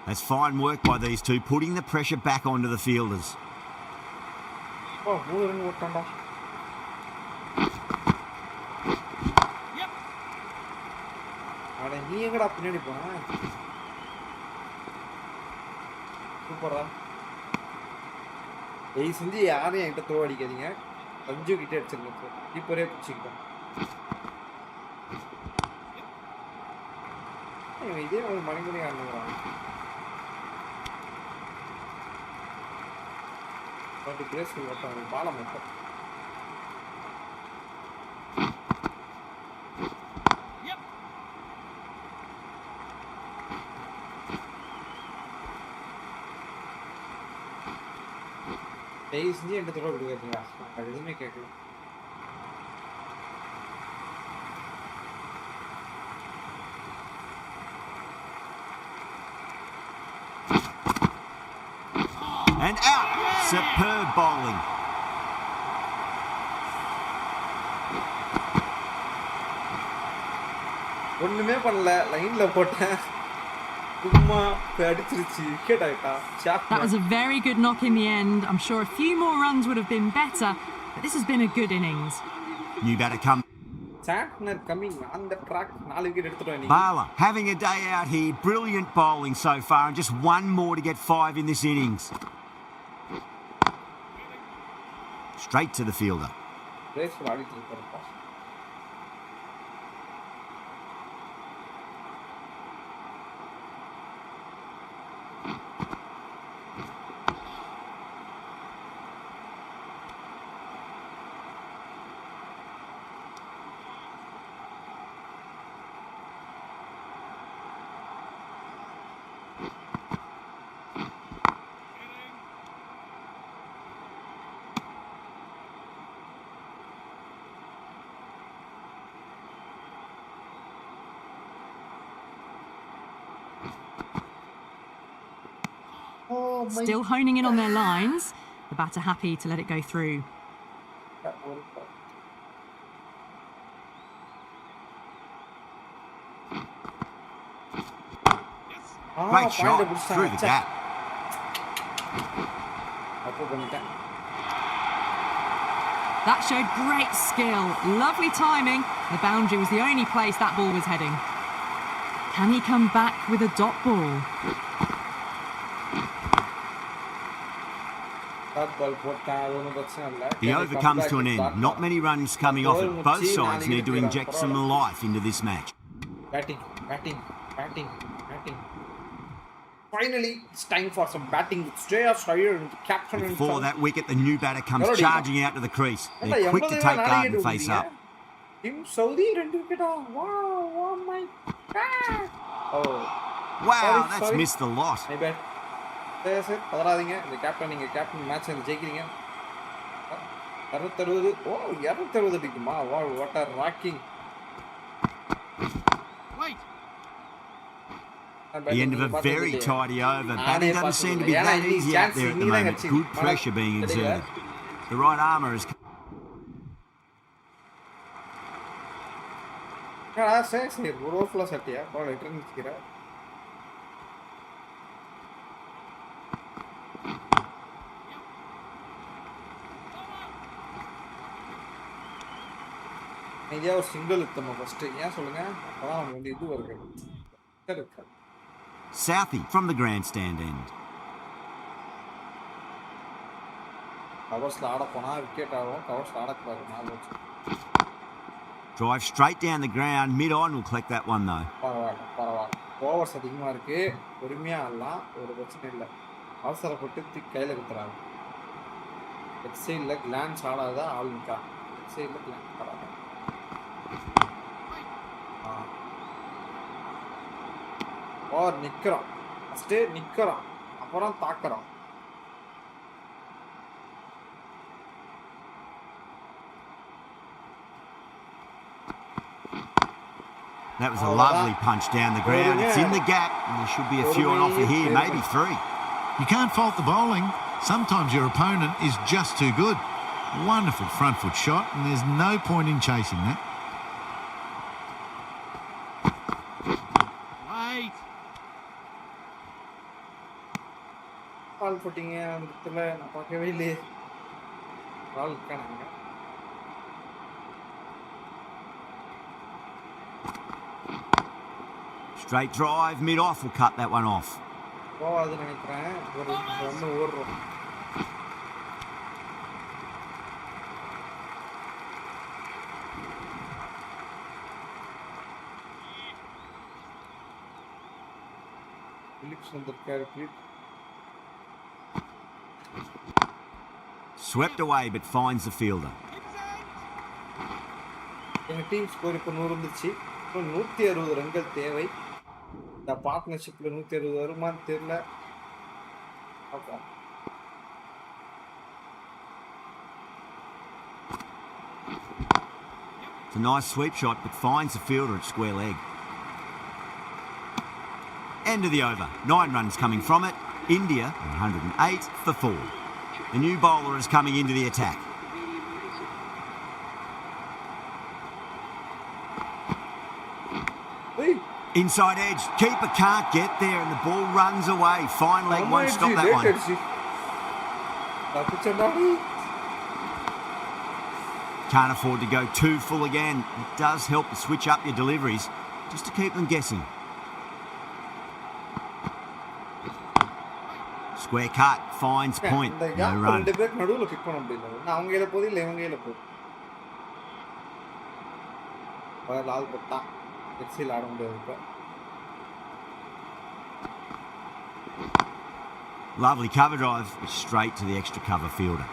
That's fine work by these two, putting the pressure back onto the fielders. ஓ 3 ரன் ஓட்டான்டா. அட நீ எங்கடா பின்னாடி போன? சூப்பரா. ஏய் செஞ்சு யாரையும் என்கிட்ட த்ரோ அடிக்காதீங்க. சஞ்சு கிட்டே அடிச்சிருங்க. கீப்பரே பிடிச்சிக்கிட்டோம். இதே ஒரு மணிமணி ஆடுறான். பட் பிரேஸ் ஓட்டாங்க பாலம் மட்டும். ஏய் செஞ்சு என்கிட்ட த்ரோ கொடுக்காதீங்களா? அது எதுவுமே கேட்கல. And out. Superb bowling. ஒண்ணுமே பண்ணல, லைன்ல போட்டேன். சும்மா அடிச்சிருச்சு, விக்கெட் ஆயிட்டா. That was a very good knock in the end. I'm sure a few more runs would have been better, but this has been a good innings. New batter come. Santner coming on the track. 4 wicket எடுத்துட்டோம் நீங்க. Bala having a day out here. Brilliant bowling so far, and just one more to get 5 in this innings. Straight to the fielder. பிரேஸ் ஆடிட்டு இருக்காருப்பா. Still honing in on their lines. The batter happy to let it go through. Great shot through the gap. That showed great skill, lovely timing. The boundary was the only place that ball was heading. Can he come back with a dot ball? The over comes to an end. Not many runs coming off it. Both sides need to inject some life into this match. Batting. Finally, it's time for some batting with Shreyas Iyer and the captain. Before that wicket, the new batter comes charging out to the crease. They're quick to take guard and face up. Team Saudi 2 wicket. Wow, oh my god. Oh. Wow, that's missed the lot. My bad. Yes, sir. பதறாதீங்க. இந்த captain நீங்க captain match வந்து ஜெயிக்கிறீங்க. 260. ஓ 260 அடிக்குமா? Wow, what a rocking. The end of a very tidy over. Batting doesn't seem to be that easy out there at the moment. Good pressure being exerted. The right armour is... சரி ஒரு ஓவர்ல சட்டியா பால் return நிக்கிறா. ஐயா ஒரு single இத்தமா first ஏன் சொல்லுங்க அப்பதான் நம்ம வந்து இது வருது. Southey from the grandstand end. கவர்ஸ்ல ஆட போனா விக்கெட் ஆகும். கவர்ஸ்ல ஆடக்கூடாது. நாலு Drive straight down the ground. Mid-on will collect that one though. பரவாயில்ல. ஓவர்ஸ் அதிகமா இருக்கு. பொறுமையா ஆடலாம். ஒரு பிரச்சனை இல்லை. அவசரப்பட்டு கையில குத்துறாங்க. லெஃப்ட் சைடுல கிளான்ஸ் ஆடாத ஆள் நிக்கா. லெஃப்ட் சைடுல கிளான்ஸ் ஆடாத. ஓவர் நிக்கிறோம். ஃபர்ஸ்ட் நிக்கிறோம். அப்புறம் தாக்குறோம். That was a lovely punch down the ground. It's in the gap, and there should be a few on offer here, maybe 3. You can't fault the bowling. Sometimes your opponent is just too good. Wonderful front foot shot, and there's no point in chasing that. பால் போட்டீங்க அந்த இடத்துல நான் பார்க்கவே இல்லையே. பால் இருக்கானுங்க. Straight drive, mid-off will cut that one off. போவாதுன்னு நினைக்கிறேன். ஒரு ஒன்று ஓடுறோம். பிலிப்ஸ் வந்திருக்காரு. Swept away but finds the fielder. எங்கள் டீம் ஸ்கோர் இப்போ 100 இருந்துச்சு. இப்போ 160 ரன்கள் தேவை. இந்த பார்ட்னர்ஷிப்பில் 160 வருமானு தெரியல. பார்ப்போம். It's a nice sweep shot but finds the fielder at square leg. End of the over. 9 runs coming from it. India 108 for 4. The new bowler is coming into the attack. Inside edge, keeper can't get there and the ball runs away. Fine leg won't stop that one. Can't afford to go too full again. It does help to switch up your deliveries just to keep them guessing. Square cut, finds point, no run. நடுவுல big பண்ண முடியல. அவங்க இல போது இல்ல இவங்க இல போது. லால் பட்டா எக்ஸில் ஆட முடியாது இப்ப. Lovely cover drive, straight to the extra cover fielder.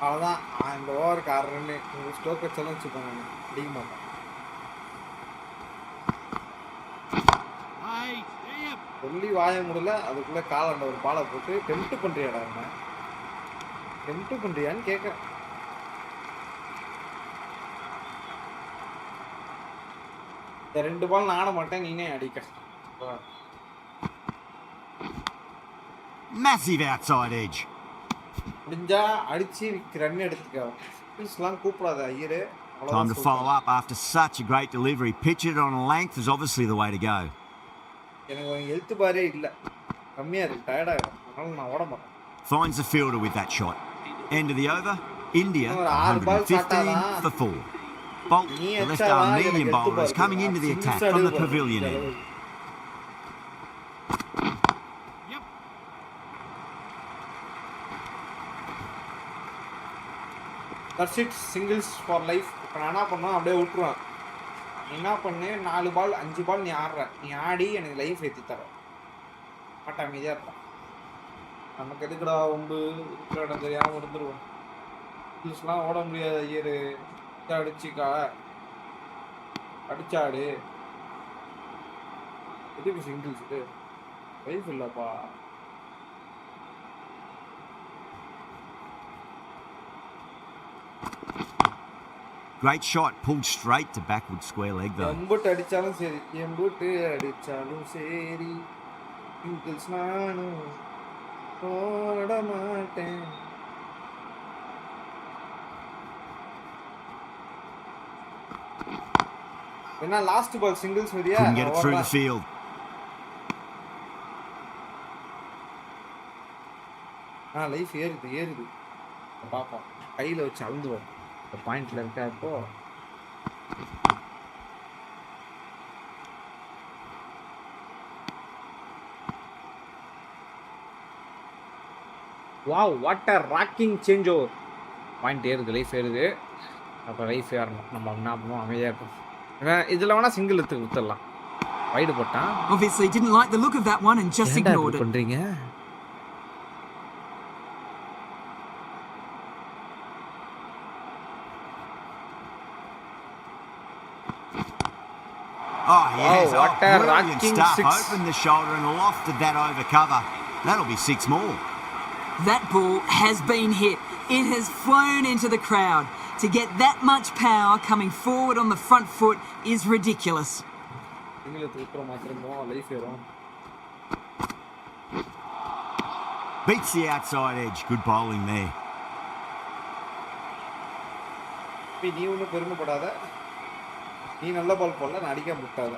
அவ்வளோதான். இந்த ஓவருக்கு 6 ரன்னு. உங்கள் ஸ்டோக்கை சொல்ல வச்சுப்பேன் நான். அடிக்க மாட்டேன். சொல்லி வாய முடியல. அதுக்குள்ளே காலாண்ட ஒரு பாலை போட்டு டெம்ப்ட் பண்ணுறியாடா என்ன? டெம்ப்ட் பண்ணுறியான்னு கேட்குறேன். இந்த 2 பால் நான் ஆட மாட்டேன், நீனே அடிக்க. Massive outside edge. முடிஞ்சா அடிச்சு ரன் எடுத்துக்க. ஸ்கில்ஸ்லாம் கூப்பிடாத ஐயரு. Time to follow up after such a great delivery. Pitch it on a length is obviously the way to go. எனக்கு ஹெல்த் பாரே இல்ல. கம்மியா இருக்கு, டயர்ட் ஆயிடும். அதனால நான் ஓட மாட்டேன். Finds the fielder with that shot. End of the over. India ஒரு 6 பால் 115 சாட்டாதான். for 4. Bolt, the left-arm medium bowler, is coming into the attack from the pavilion end. That's it, singles for life. இப்போ நான் என்ன பண்ணேன், அப்படியே விட்டுருவேன். நீ என்ன பண்ணு, 4 பால் 5 பால் நீ ஆடுற, நீ ஆடி எனக்கு லைஃப் ஏற்றி தர மாட்டா, அமைதியாக இருப்பான். நமக்கு எதுக்குடா ஒம்பு இருக்கிற இடம் தெரியாமல் இருந்துருவோம். ஸ்கில்ஸ்லாம் ஓட முடியாது ஐயரு. அடிச்சுக்கா அடிச்சாடு. எதுக்கு சிங்கிள்ஸுக்கு லைஃப் இல்லைப்பா. Great shot, pulled straight to backward square leg though. எம்புட்டு அடிச்சாலும் சரி, எம்புட்டு அடிச்சாலும் சரி, சிங்கிள்ஸ் நானும் ஓட மாட்டேன். என்ன லாஸ்ட் பால் சிங்கிள்ஸ் வரியா? Couldn't get it through the field. Life ஏறுது பாப்போம். கையில வச்சு அளந்துவோம். இந்த பாயிண்ட்ல இருக்கா இப்போ. Wow, what a rocking change over. Point ஏறுது, லைஃப் ஏறுது. அப்போ லைஃப் ஏறணும். நம்ம என்ன பண்ணுவோம், அமைதியாக இருக்கும். இதில் வேணால் சிங்கிள் எடுத்து வித்துடலாம். வைடு போட்டான். Obviously didn't like the look of that one and just ignored it. பண்ணுறீங்க Oh, yes. Wow, what a brilliant rocking stuff. 6. Opened the shoulder and lofted that over cover. That'll be 6 more. That ball has been hit. It has flown into the crowd. To get that much power coming forward on the front foot is ridiculous. Beats the outside edge. Good bowling there. நீ ஒன்றும் பெருமைப்படாத. நீ நல்ல பால் போடல, நான் அடிக்க முட்டாத.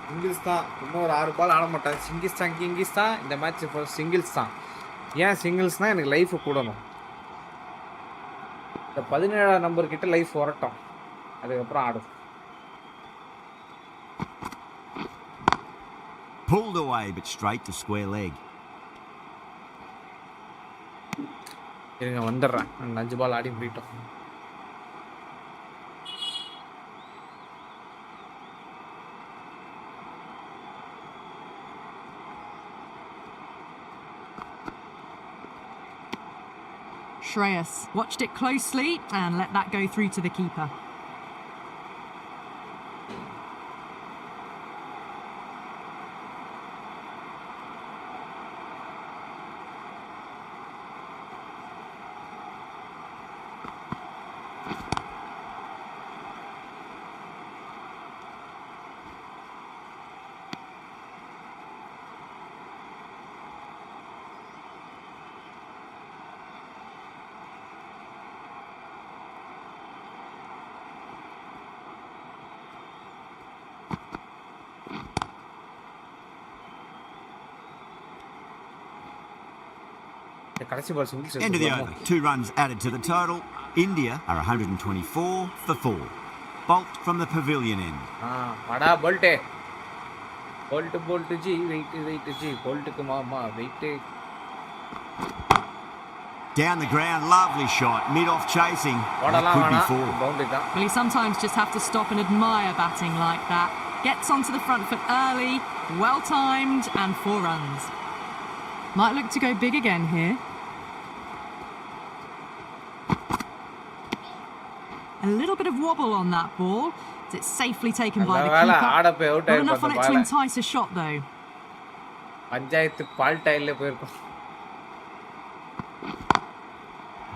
Singles தான். இன்னொரு 6 பால் ஆட மாட்டாங்க. சிங்கிள்ஸ் தான் இந்த மேட்ச் சிங்கிள்ஸ் தான். ஏன் சிங்கிள்ஸ்னால் எனக்கு லைஃப் கூடணும். இந்த 17ஆம் நம்பர் கிட்ட லைஃப் வரட்டும், அதுக்கப்புறம் ஆடும். Pulled away but straight to square leg. இருங்க வந்துடுறேன். 5 பால் ஆடி முடிட்டோம். Shreyas watched it closely and let that go through to the keeper. End of the over. 2 runs added to the total. India are 124 for 4. Bolt from the pavilion end. வாடா Bolt. Bolt ji, wait ji. போல்ட்டுக்கு மாமா wait. Down the ground, lovely shot. Mid-off chasing. That could be 4. Boundary தான். Well, you sometimes just have to stop and admire batting like that. Gets onto the front foot early, well timed, and 4 runs. Might look to go big again here. A little bit of wobble on that ball. It's safely taken by the keeper. Not enough on it to entice a shot though. Panchayat ball டைல்ல போயிருக்கோம்.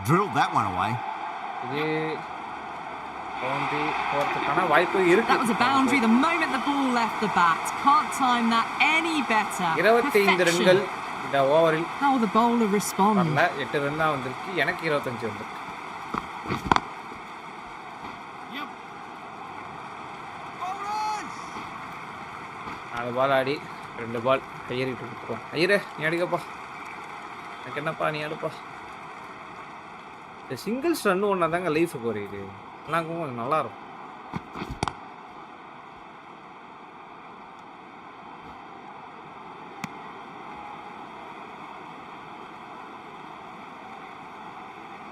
Drilled that one away. இது boundary போறதுக்கான வாய்ப்பு இருக்கு. That was a boundary the moment the ball left the bat. Can't time that any better. 25 ரன்கள் Perfection. இந்த ஓவரில் How will the bowler respond? வரல. 8 ரன் தான் வந்திருக்கு. எனக்கு 25 வந்திருக்கு. நாலு பால் ஆடி 2 பால் ஐயர்கிட்ட கொடுத்துருவோம். ஐயரே நீ அடிக்கப்பா. எனக்கு என்னப்பா நீ அடுப்பா. இந்த சிங்கிள்ஸ் ரன் ஒன்றா தாங்க லைஃபுக்கு வருது. எல்லாருக்கும் கொஞ்சம் நல்லா இருக்கும்.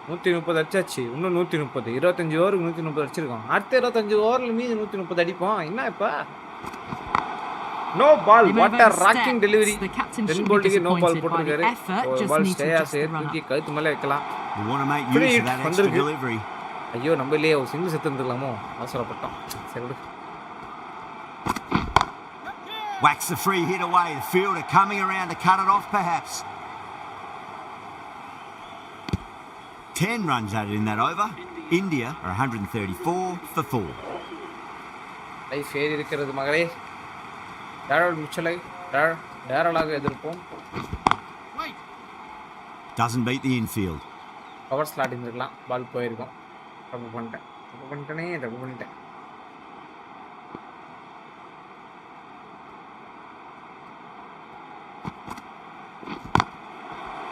நூற்றி 130 அடிச்சாச்சு. இன்னும் 130. 25 ஓவருக்கு 130 அடிச்சிருக்கோம். அடுத்த 25 ஓவரில் மீது 130 அடிப்போம். என்ன இப்போ no ball. They move what are over rocking steps. Delivery. The captain 10 should be பால்ட்டுக்கு no ball disappointed by the போட்டிருக்காரு. effort. ஒரு Just பால் need to ஸ்டேயா adjust the run தூக்கி up. கழுத்து மேலே வைக்கலாம். We want to make use Pretty of that extra வந்திருக்கு. delivery. ஐயோ நம்ம இல்லையே ஒரு சிங்கிள் செத்து இருந்துக்கலாமோ அவசரப்பட்டோம். சரி விடு. Whacks the free hit away. The fielder coming around to cut it off perhaps. 10 runs added in that over. India are 134 for 4. Life ஏறி இருக்கிறது மகளே. டேரல் மிச்சலை டேரலாக எதிர்ப்போம். Doesn't beat the infield. Power slot இருந்திருக்கலாம். பால் போயிருக்கோம். தப்பு பண்ணிட்டேன்.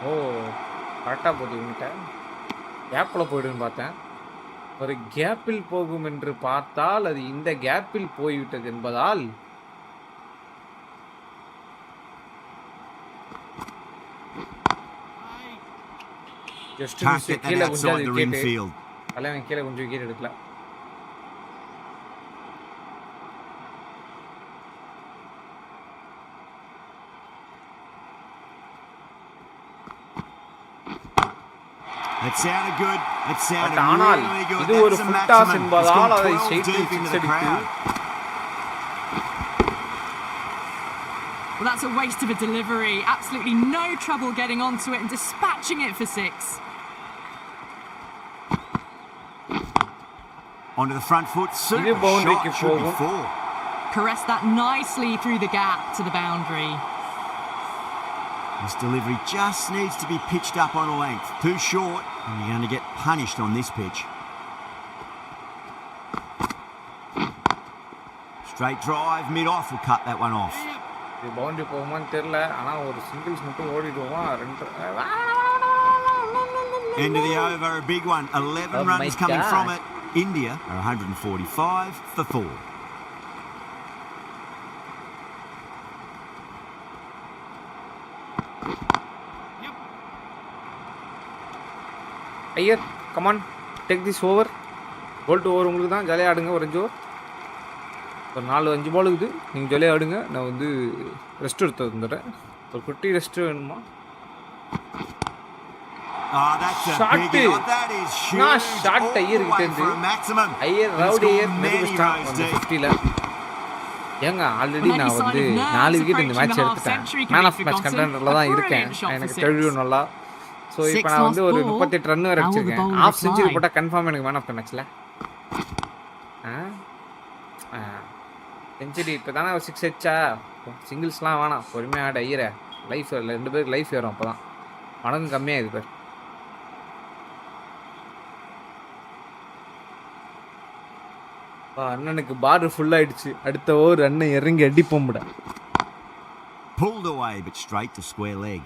ஓ கரெக்டாக போகுது இவங்கிட்ட. கேப்பில் போய்டுன்னு பார்த்தேன். ஒரு கேப்பில் போகும் என்று பார்த்தால் அது இந்த கேப்பில் போய்விட்டது என்பதால் ஜஸ்ட் Can't get that கீழே outside கொஞ்சம் the விக்கெட்டு. infield. தலைவன் கீழே கொஞ்சம் விக்கெட் எடுக்கல. That sounded good. That sounded but ஆனால் really good. இது ஒரு That's a full toss maximum. He's என்பதால் gone அதை 12 straight deep into six the அடித்து crowd. Well, that's a waste of a delivery. Absolutely no trouble getting onto it and dispatching it for 6. Onto the front foot. Super boundary shot. க்கு Should be போகும். 4. Caressed that nicely through the gap to the boundary. This delivery just needs to be pitched up on a length. Too short, and you're going to get punished on this pitch. Straight drive, mid-off will cut that one off. இது boundary போகுமான்னு தெரியல. ஆனால் ஒரு singles மட்டும் ஓடிடுவோமா. 2 End of the over, a big one. 11 Oh my runs coming God. from it. India are 145 for 4. Iyer come on take this over. Goal to over உங்களுக்கு தான். ஜாலியாக ஆடுங்க. ஒரு 5 ஓவர் ஒரு 4-5 பால் இருக்குது. நீங்கள் ஜாலியாக ஆடுங்க. நான் வந்து ரெஸ்ட் எடுத்து வந்துடுறேன். ஒரு குட்டி ரெஸ்ட் வேணுமா. Oh, that's a Shot big it. one. That is huge. Nah, shot All Iyer the கிட்ட way இருந்து. for a maximum. Iyer He's rowdy gone Iyer many மெதுவிஸ்டான் rows அந்த deep. 50ல. ஏங்க ஆல்ரெடி Well, any நான் sign வந்து of nerves 4 விக்கெட் இந்த approaching match the half எடுத்துட்டேன். century can மேன் be ஆஃப் மேட்ச் forgotten. கண்டென்ட்ல தான் A இருக்கேன். brilliant shot for எனக்கு 6. தெரியும் நல்லா. ஸோ Six இப்போ நான் வந்து last ஒரு ball. 38 ரன் வரை How will the அடிச்சிருக்கேன். bowler half century reply? போட்டால் கன்ஃபார்ம் எனக்கு மேன் ஆஃப் த மேட்ச்சில். செஞ்சுரி இப்போ தானே 6 அடிச்சா. சிங்கிள்ஸ்லாம் வேணாம். பொறுமையாக ஆட ஐயரை. லைஃப் 2 பேருக்கு லைஃப் ஏறும். அப்போ தான் மடங்கு கம்மியாகுது பேர். அண்ணனுக்கு பார் ஃபுல்லாகிடுச்சு. அடுத்த ஓவர் அண்ணன் இறங்கி அடிப்போம் விட. Pulled away, but straight to square leg.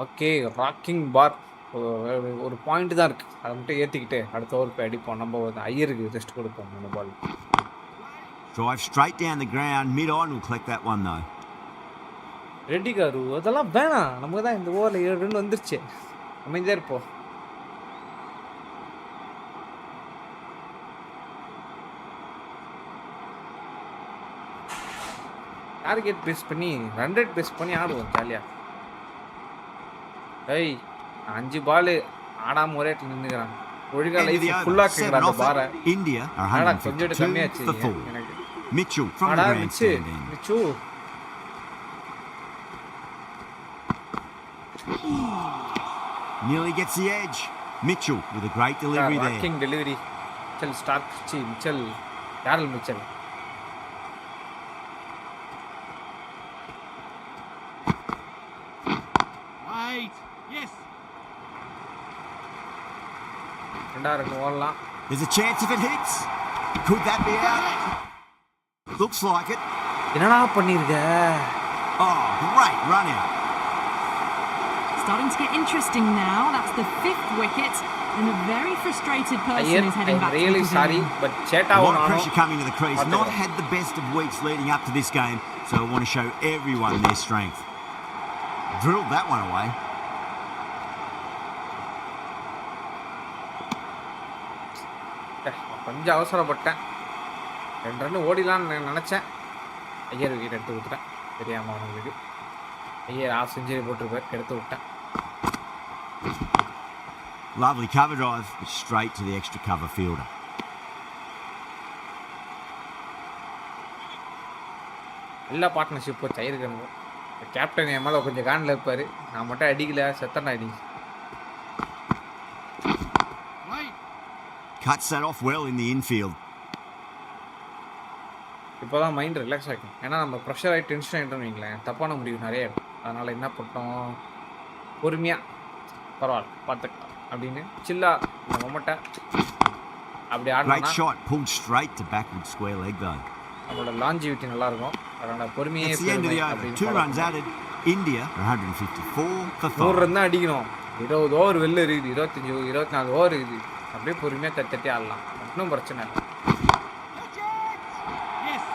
Okay rocking பார் ஒரு பாயிண்ட் தான் இருக்குது. அதை மட்டும் ஏற்றிக்கிட்டு அடுத்த ஓவர் போய் அடிப்போம். நம்ம ஐயருக்கு ரெஸ்ட் கொடுப்போம். அந்த பால் Drive straight down the ground. Mid-on will collect that one though. Reddy car அதெல்லாம் வேணாம். நமக்கு தான் இந்த ஓவரில் 7 ரன் வந்துருச்சு. அமைதியாக இருப்போம். டார்கெட் பேஸ் பண்ணி 100 பேஸ் பண்ணி ஆடுவோம் ஜாலியாக. ஏய் 5 பால் ஆடாமல் ஒரே இடத்துல நின்றுக்கிறாங்க. ஒழுங்கா End of life the over. ஃபுல்லாக 7 அந்த off பாரை. it. India are ஆடா கொஞ்சம் 152 கம்மியாச்சு for 4. எனக்கு. Mitchell from ஆடா the மிச்சு grandstand end. மிச்சு Nearly gets the edge. Mitchell with a great delivery there. Rocking delivery. Mitchell Starc Mitchell Daryl Mitchell. Wait. Yes. ரெண்டாயிரம் ஓடலாம். There's a chance if it hits. Could that be out? Looks like it. என்னடா பண்ணிருக்க? Oh, great run out. Starting to get interesting now. That's the 5th wicket, and a very frustrated person Iyer, is heading I'm back really to the sorry, pavilion. but A Cheta lot of pressure coming to the crease. Whatever. Not had the best of weeks leading up to this game, so I want to show everyone their strength. Drilled that one away. கொஞ்சம் அவசரப்பட்டேன். 2 run ஓடிலான்னு நினைச்சேன். Iyer wicket எடுத்து விட்டுட்டேன். தெரியாம அவங்களுக்கு. Iyer of century போட்டிருப்பார், எடுத்து விட்டேன். Lovely cover drive, straight to the extra cover fielder. எல்லா partnership வச்சு இருக்கணும். கேப்டன் என் மேலே கொஞ்சம் காண்டில் இருப்பார். நான் மட்டும் அடிக்கல, செத்தண்டா அடி. Cuts that off well in the infield. இப்போ தான் மைண்ட் ரிலாக்ஸ் ஆகிடும். ஏன்னா நம்ம ப்ரெஷர் ஆகி டென்ஷன் ஆகிட்டோம்னு வைங்களேன், தப்பான முடிவு நிறைய இருக்கும். அதனால் என்ன பண்ணோம், பொறுமையாக பரவாயில்ல பார்த்துக்கலாம் அப்படின்னு சில்லாக இந்த மொமெண்ட்டை அப்படி Great ஆடினா shot, pulled straight to backward square leg though. நம்மளோட லாஞ்சிவிட்டி நல்லாயிருக்கும். அதனால் பொறுமையே It's the end of the over. 2 runs added. India 154 for 100 5. Run தான் அடிக்கணும். 20 ஓவர் வெளில இருக்குது, 25 24 ஓவர் இருக்குது. அப்படியே பொறுமையாக தட்டி ஆடலாம், ஒன்றும் பிரச்சனை இல்லை.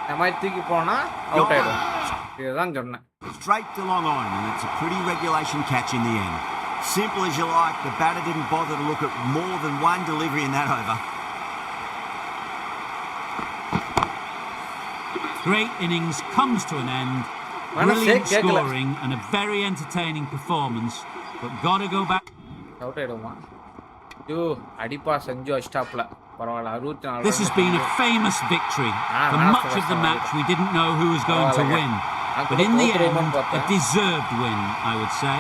இந்த மாதிரி தூக்கி போனால் அவுட் ஆகிடும். இதுதான் சொன்னேன். Straight to long on, and it's a pretty regulation catch in the end. Simple as you like, the batter didn't bother to look at more than one delivery in that over. Great innings comes to an end. Mana Brilliant say, Kekla. scoring and a very entertaining performance. But got to go back. Out ஆகிடுமா? ஐயோ அடிப்பா செஞ்சு அஷ்டாப்பில் பரவாயில்ல. 64 This has been a famous victory. For man of much the of the match. match, we didn't know who was going to win. But in the end, a deserved win, I would say.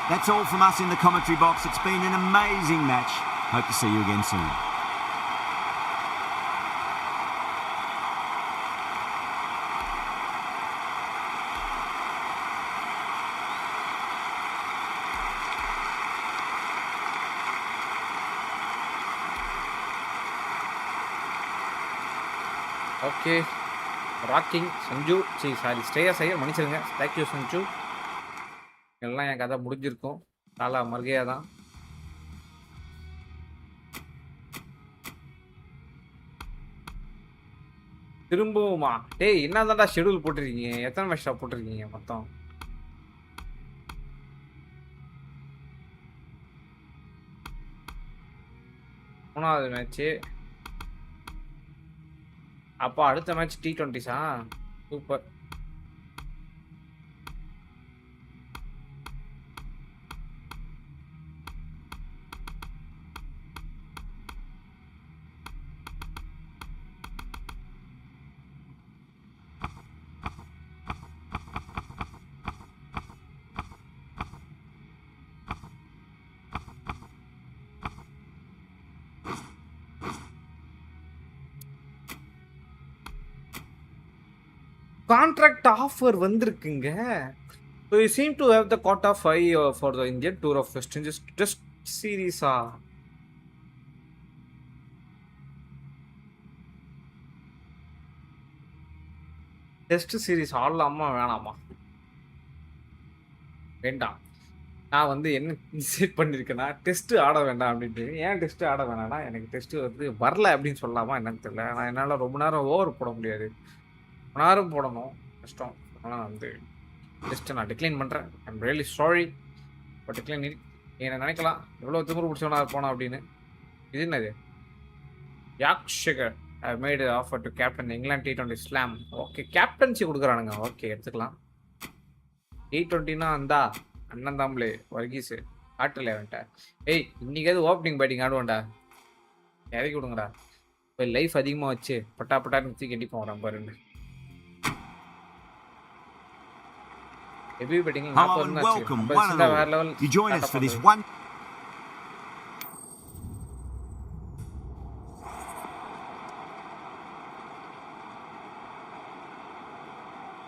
That's all from us in the commentary box. It's been an amazing match. Hope to see you again soon. Okay, rocking Sanju Shreyas Iyer மன்னிச்சிருங்க. Thank you Sanju. எல்லாம் என் கதை முடிஞ்சிருக்கும். காலா மர்கையா தான். திரும்பவுமா? டேய் என்னதான்டா schedule போட்டிருக்கீங்க? எத்தனை match போட்டிருக்கீங்க மொத்தம்? மூணாவது மேட்ச்சு. அப்போ அடுத்த match T20s. Super. Contract offer வந்திருக்குங்க. So you seem to have the quota 5 for the Indian tour of West Indies test series. Test series ஆடலாமா வேணாமா? வேண்டாம். நான் வந்து என்ன டிசைட் பண்ணியிருக்கேன்னா டெஸ்ட்டு ஆட வேண்டாம் அப்படின்ட்டு. ஏன் டெஸ்ட்டு ஆட வேணாம்னா எனக்கு டெஸ்ட்டு வந்து வரல அப்படின்னு சொல்லலாமா என்னன்னு தெரியல. நான் என்னால் ரொம்ப நேரம் ஓவர் போட முடியாது, ரொம்ப நேரம் போடணும், கஷ்டம். ஆனால் வந்து டெஸ்ட்டை நான் டிக்ளைன் பண்ணுறேன். I'm really sorry but decline. என்னை நினைக்கலாம் எவ்வளோ திமிரு பிடிச்சவனா போனோம் அப்படின்னு. இது என்னது? யாக்ஷகர் I made offer to captain England T20 slam. Okay, captaincy கொடுக்குறானுங்க. ஓகே, எடுத்துக்கலாம். T20னா அந்தா அண்ணன் தாம்பளே வர்கீஸு காட்டல அவன்ட்ட. ஏய் இன்னைக்காவது ஓப்பனிங் பேட்டிங் ஆடுவான்டா, இறக்கி விடுங்கடா. இப்போ லைஃப் அதிகமாக வச்சு பட்டா பட்டான்னு தூக்கி கட்டிப்போம் பாருங்க. ஹெவி பெட்டிங் Hello 40 and ஆச்சு. welcome, நம்ம one and சின்ன வேற all. Level You join us start for this பண்றது. one.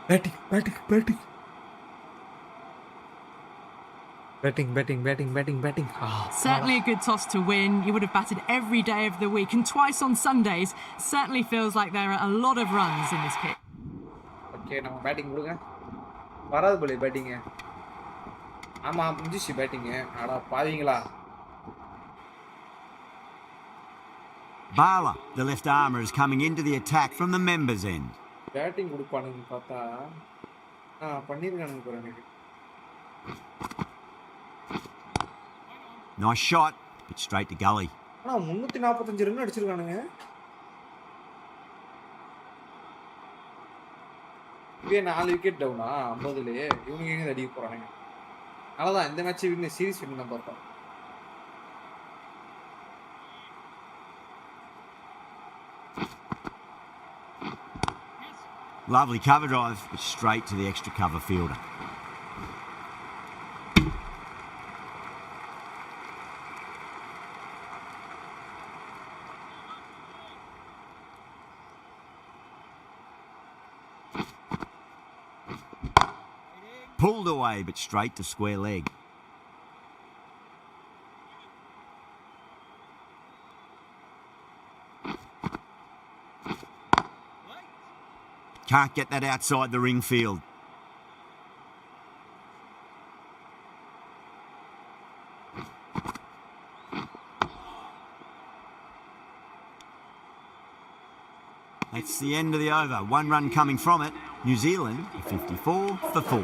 Batting, batting, batting. Batting. Certainly a good toss to win. You would have batted every day of the week and twice on Sundays. Certainly feels like there are a lot of runs in this pitch. Okay நம்ம batting கொடுங்க. வராது போல batting. ஆமா முடிஞ்சிச்சு batting. அட பாவீங்களா. Bala, the left armour, is coming into the attack from the members' end. Batting கொடுப்பானுங்க பார்த்தா பண்ணிருக்கானுங்க பாருங்க. Nice shot, but straight to gully. ஆனா 345 ரன் அடிச்சிருக்கானுங்க. இதே 4 விக்கெட் டவுனா 50லயே இவனுங்க எங்க அடிக்க போறானுங்க. அதனாலதான் இந்த மேட்ச் வின் சீரிஸ் வின் தான் பார்த்தோம். Lovely cover drive, but straight to the extra cover fielder. Pulled away, but straight to square leg. Can't get that outside the ring field. That's the end of the over. 1 run coming from it. New Zealand 54 for 4.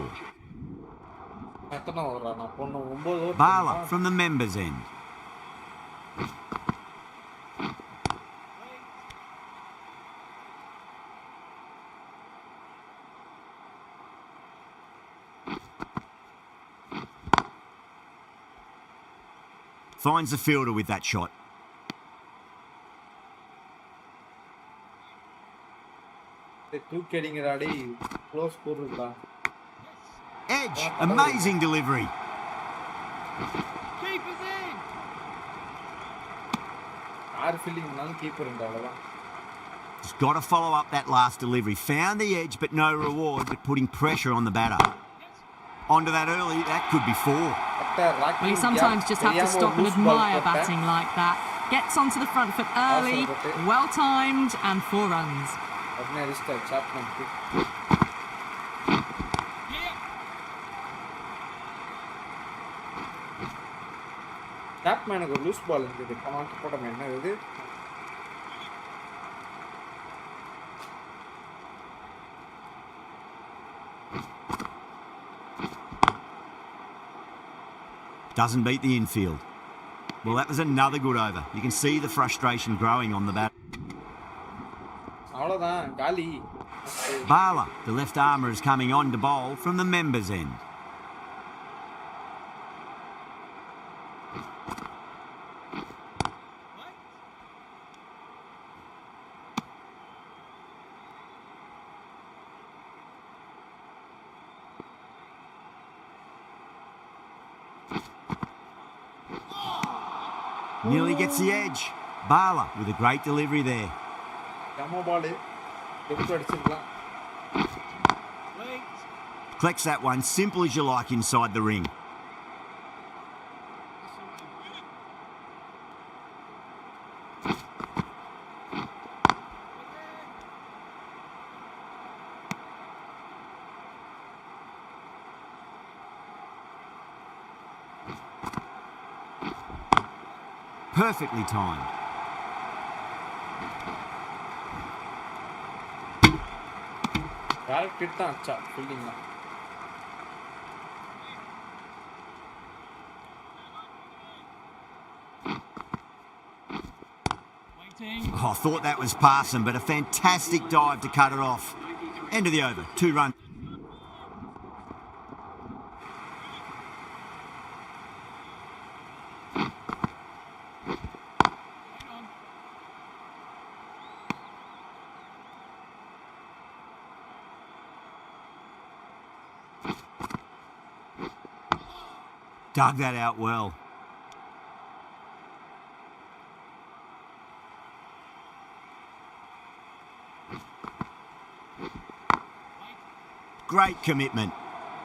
எத்தனை ஓவரா நான் பொண்ணு 9 over. Bala from the members' end. Finds the fielder with that shot. தூக்கி அடிங்கடாடி. Close போடுறா. Edge, amazing delivery. ஆறு ஃபீல்டிங்னாலும் keeper இருந்தா அவ்வளவுதான். Just got to follow up that last delivery. Found the edge, but no reward, but putting pressure on the batter. Onto that early, that could be 4. Well, you sometimes just have to stop and admire batting like that. Gets onto the front foot early, well timed, and 4 runs. உடனே அடிச்சிட்டார் Chapman. சாப்மேனுக்கு ஒரு loose ball இருந்தது. Command போட்டோம் என்ன இது? Doesn't beat the infield. Well, that was another good over. You can see the frustration growing on the bat. அவ்வளவுதான் காலி. Bala, the left armour, is coming on to bowl from the members' end. Nearly gets the edge. Bala with a great delivery there. செம பால். எப்படி அடிச்சிருக்கலாம். Collects that one simple as you like inside the ring. Perfectly timed. Direct hit தான் அச்சா fielding தான். Oh, I thought that was passing, but a fantastic dive to cut it off. End of the over, 2 runs. Dug that out well. Great commitment.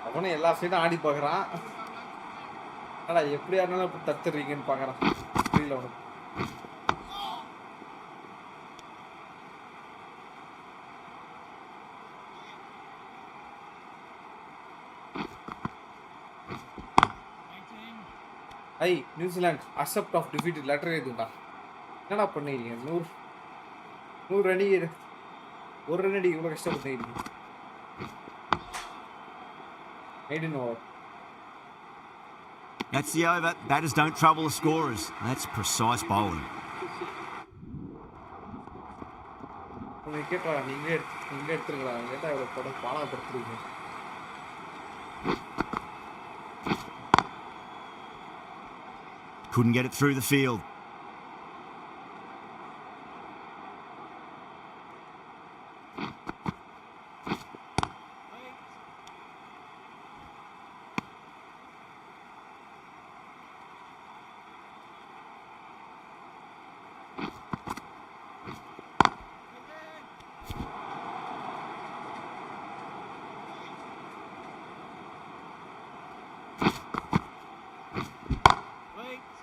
அவனே எல்லா சைடும் ஆடி பார்க்குறான். ஆனா எப்படி ஆனாலும் இப்ப தத்துறீங்கன்னு பார்க்குறான். புரியல அவனுக்கு. I New Zealand accept of defeat letter எதுண்டா என்னடா பண்ணிருக்கீங்க 100 ரன் ஒரு ரன் அடி இவ்வளோ கஷ்டப்பட்டு maiden over. That's the over. Batters don't trouble the scorers. That's precise bowling. உங்களுக்கு கேட்டா நீங்க எடுத்துருக்கலாம் கேட்டா இவ்வளோ படம் பாடாப்படுத்துறீங்க. Couldn't get it through the field.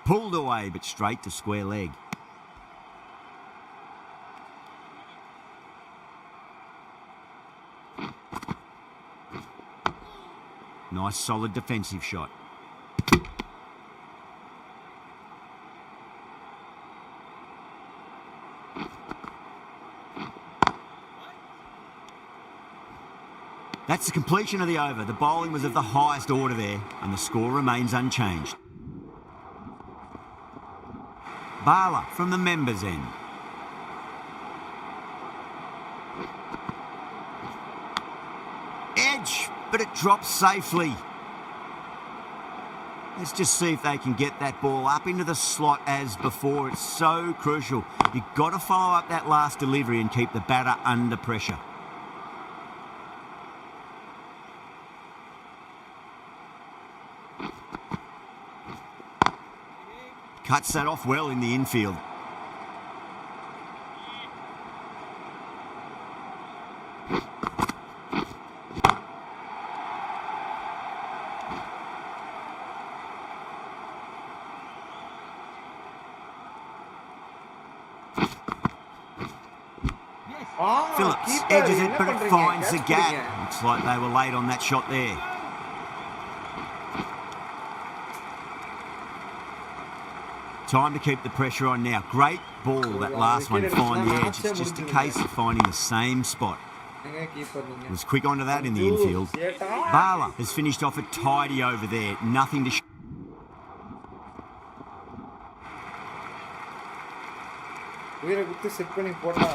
Pulled away, but straight to square leg. Nice solid defensive shot. That's the completion of the over. The bowling was of the highest order there, and the score remains unchanged. Bala from the members' end. Edge, but it drops safely. Let's just see if they can get that ball up into the slot as before. It's so crucial. You've got to follow up that last delivery and keep the batter under pressure. Cuts that off well in the infield. Phillips edges it, but it finds the gap. Looks like they were late on that shot there. Time to keep the pressure on now. Great ball, that last one, find the edge. It's just a case of finding the same spot. Was quick onto that in the infield. Bala has finished off a tidy over there. Nothing to உயிரை குத்து set பண்ணி போட்டா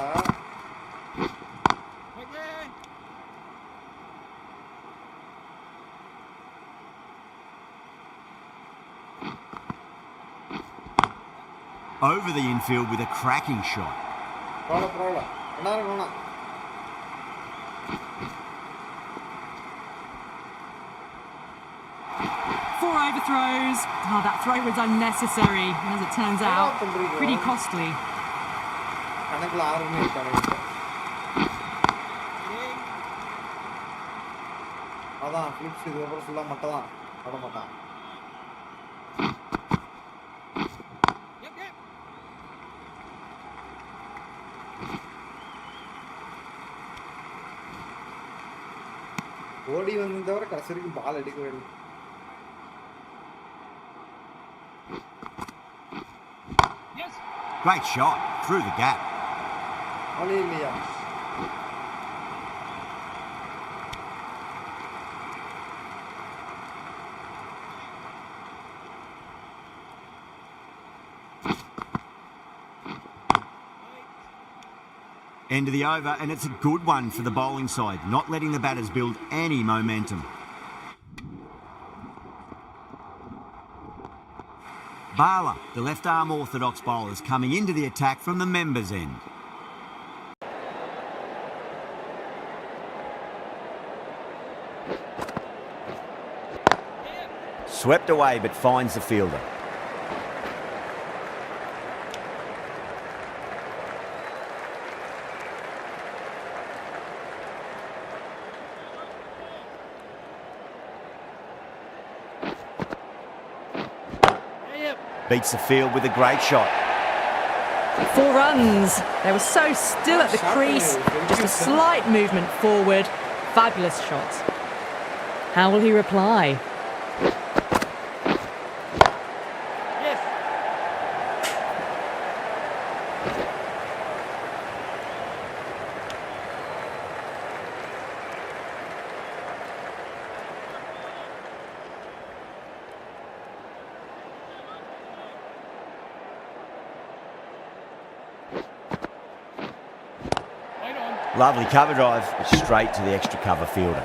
over the infield with a cracking shot. பரவாயில்ல வேணாம் 4 overthrows. Oh, that throw was unnecessary, and as it turns out, pretty costly. கணக்குல 6 இருக்காங்க அதான் Philips இதுக்கப்புறம் ஃபுல்லா மட்டும் தான் ஆட மாட்டான். ஓடி வந்து தவிர கடைசி வரைக்கும் பால் அடிக்கவே இல்லை. Great shot through the gap. பாலே இல்லையா? End of the over, and it's a good one for the bowling side, not letting the batters build any momentum. Bala, the left-arm orthodox bowlers, coming into the attack from the members' end. Swept away but finds the fielder. Beats the field with a great shot. 4 runs. They were so still at the crease. Just a slight movement forward. Fabulous shot. How will he reply? Lovely cover drive, but straight to the extra cover fielder.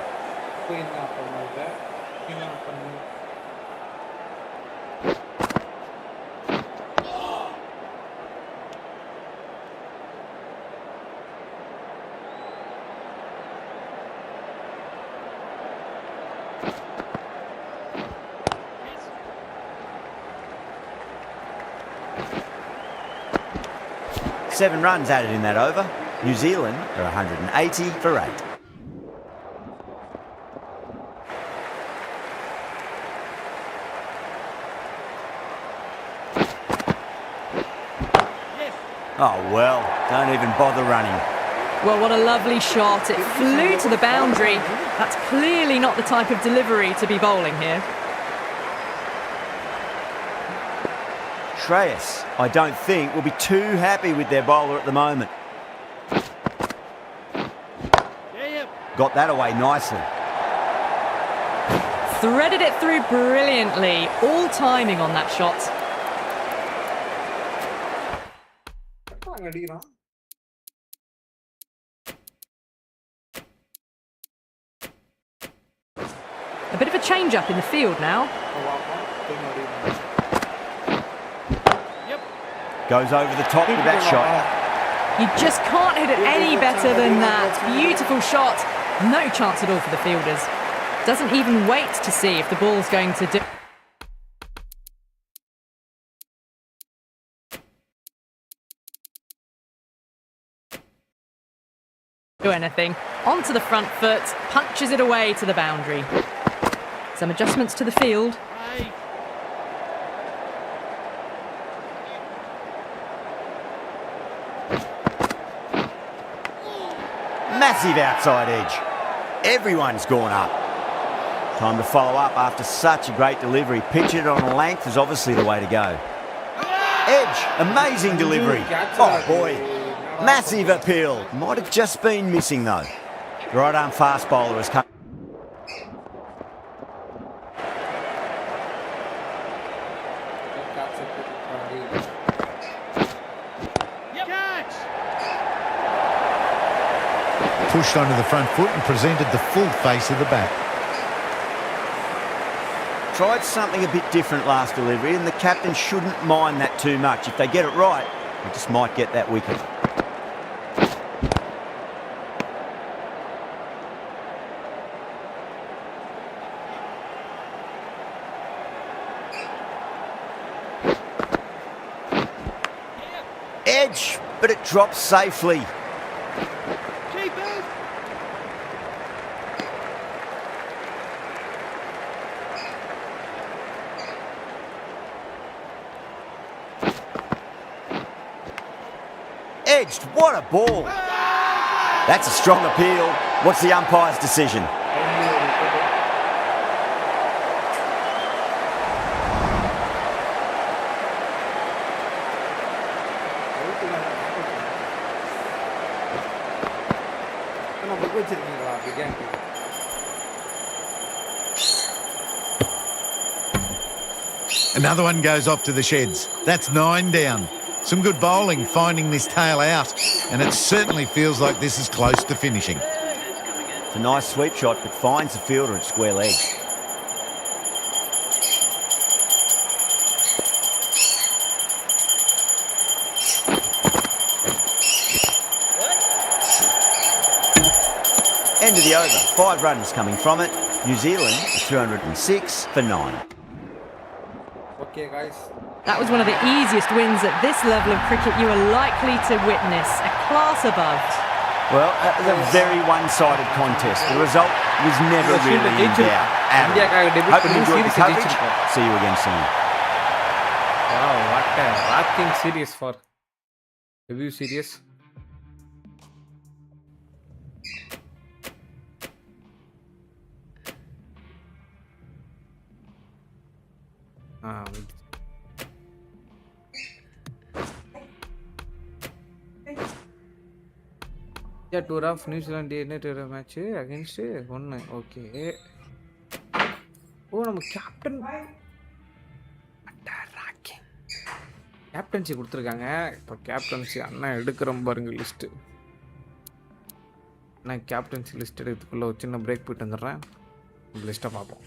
Seven runs added in that over. New Zealand are 180 for 8. Oh well, don't even bother running. Well, what a lovely shot. It flew to the boundary. That's clearly not the type of delivery to be bowling here. Shreyas, I don't think, will be too happy with their bowler at the moment. Got that away nicely. Threaded it through brilliantly. All timing on that shot. A bit of a change-up in the field now. Goes over the top with that shot. You just can't hit it any better than that. Beautiful shot. No chance at all for the fielders. Doesn't even wait to see if the ball's going to do anything. Onto the front foot, punches it away to the boundary. Some adjustments to the field. Massive outside edge. Everyone's gone up. Time to follow up after such a great delivery. Pitch it on a length is obviously the way to go. Edge, amazing delivery. Oh boy, massive appeal. Might have just been missing though. The right arm fast bowler has come. Pushed onto the front foot and presented the full face of the bat. Tried something a bit different last delivery, and the captain shouldn't mind that too much. If they get it right, they just might get that wicket. Edge, but it drops safely. Edged, what a ball. That's a strong appeal. What's the umpire's decision? Another one goes off to the sheds. That's 9 down. Some good bowling finding this tail out, and it certainly feels like this is close to finishing. It's a nice sweep shot, but finds the fielder at square leg. End of the over. 5 runs coming from it. New Zealand 206 for 9. Okay, guys. That was one of the easiest wins at this level of cricket you are likely to witness. A class above. Well, it was a very one-sided contest. The result was never really in doubt. இந்தியாக்காக debuted Hope you பண்ணி enjoyed the series coverage. ஜெயிச்சிருக்கோம். See you again soon. Wow, what a rocking series for debut series. Tour of New Zealand tour match against 1. Okay. ஓ நம்ம captaincy கொடுத்துருக்காங்க. இப்போ captaincy அண்ணன் எடுக்கிறோம் பாருங்க list. நான் கேப்டன்சி லிஸ்ட் எடுக்கிறதுக்குள்ள ஒரு சின்ன பிரேக் போயிட்டு வந்துடுறேன். லிஸ்ட்டை பார்ப்போம்.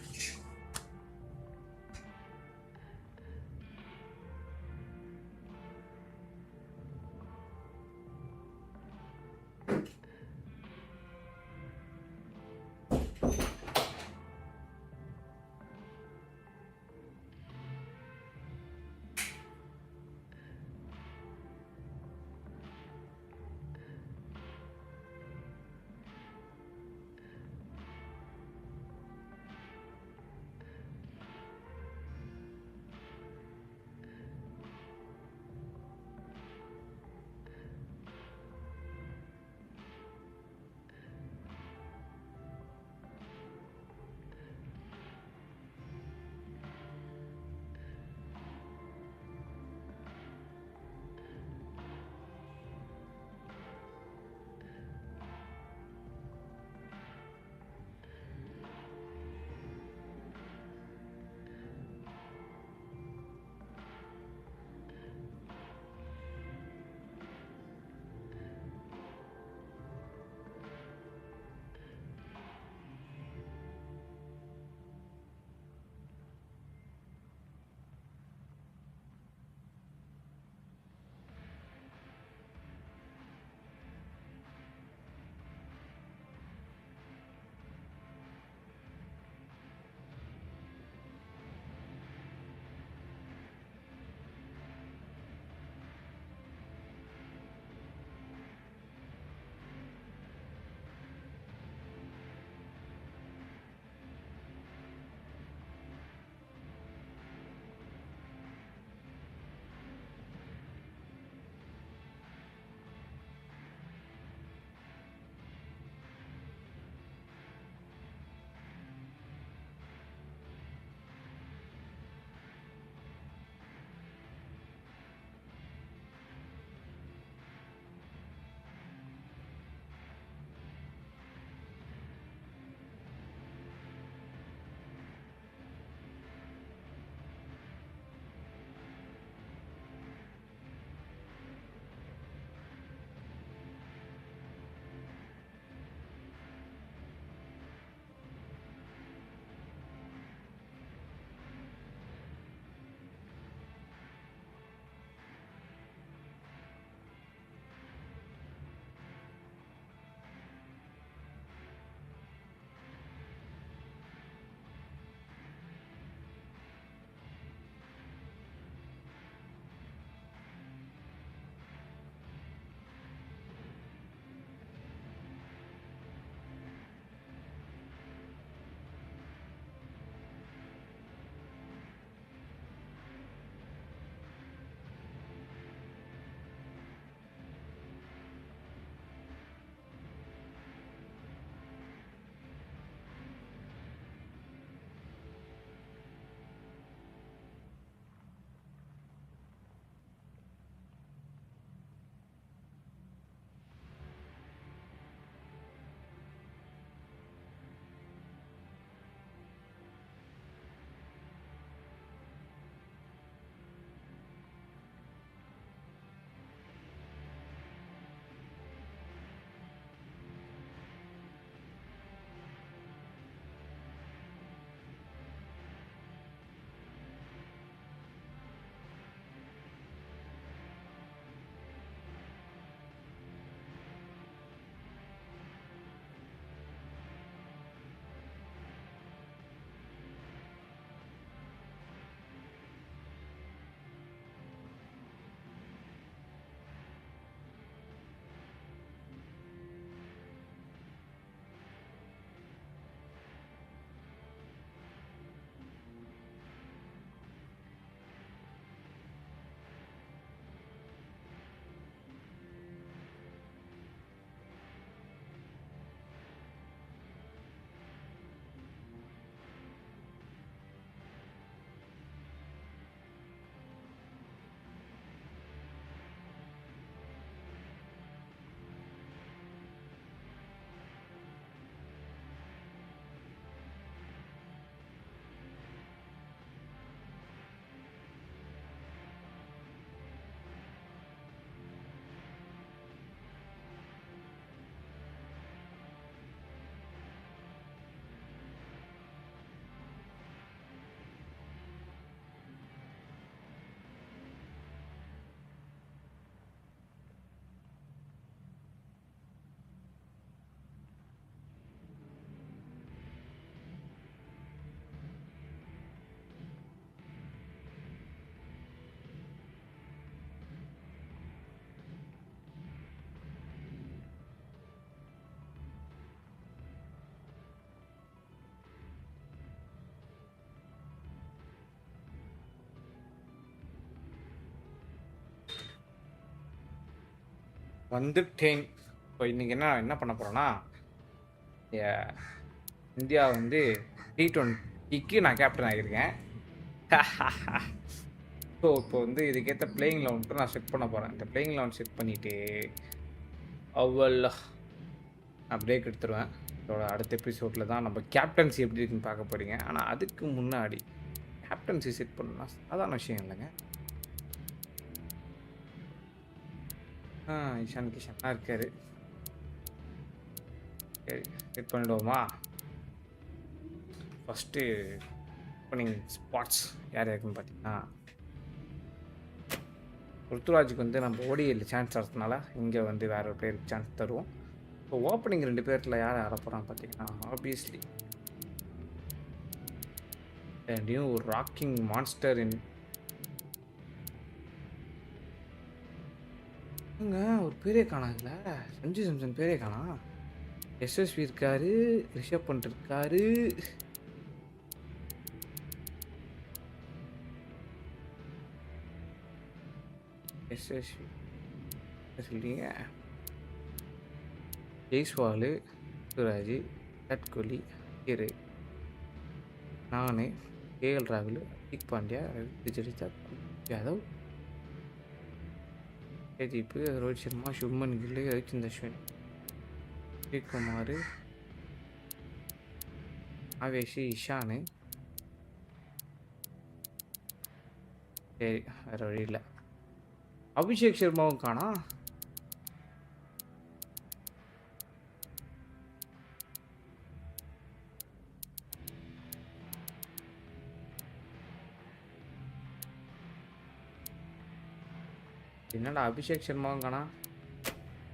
வந்துட்டேன். இப்போ இன்னைக்கு என்ன பண்ண போறேன்னா, இந்தியா வந்து T20க்கு நான் கேப்டன் ஆகியிருக்கேன். ஸோ இப்போ வந்து இதுக்கேற்ற பிளேயிங் லெவன் நான் செட் பண்ண போகிறேன். இந்த பிளேயிங் லெவன் செட் பண்ணிவிட்டு நான் பிரேக் எடுத்துருவேன். இதோட அடுத்த எபிசோடில் தான் நம்ம கேப்டன்சி எப்படி இருக்குன்னு பார்க்க போகிறீங்க. ஆனால் அதுக்கு முன்னாடி கேப்டன்சி செட் பண்ணணும்னா சாதாரண விஷயம் இல்லைங்க. இஷான் கிஷன்லாம் இருக்காரு. சரி செட் பண்ணிடுவோமா? ஃபஸ்ட்டு ஓப்பனிங் ஸ்பாட்ஸ் யார் இருக்குன்னு பார்த்தீங்கன்னா, ருத்துராஜுக்கு வந்து நம்ம ஓடியில் சான்ஸ் தரதுனால இங்கே வந்து வேறு ஒரு பிளேயருக்கு சான்ஸ் தருவோம். இப்போ ஓப்பனிங் 2 பேரில் யார் ஆடப்போகிறான்னு பார்த்தீங்கன்னா, ஆப்வியஸ்லி நியூ ராக்கிங் மான்ஸ்டர் ஒரு பேரே காணாதுல, சஞ்சு சாம்சன் பேரே காணா. எஸ்எஸ்வி இருக்காரு, ரிஷப் பண்ட் இருக்காரு. எஸ்எஸ்வி சொல்றீங்க, ஜெய்ஸ்வால், ருத்துராஜ், விராட் கோலி, ஹீரே, நான், கேஎல் ராகுல், ஹர்திக் பாண்டியா, ரவி ஜடேஜா, யாதவ், பிரதீப், ரோஹித் சர்மா, சுப்மன் கில், ரவிச்சந்திரன் அஸ்வின், ஸ்ரீகுமார், ஆவேஷ், இஷான். சரி வேறு வழி இல்லை. அபிஷேக் சர்மாவும் காணா. என்னடா அபிஷேக் சர்மாவும் காணா.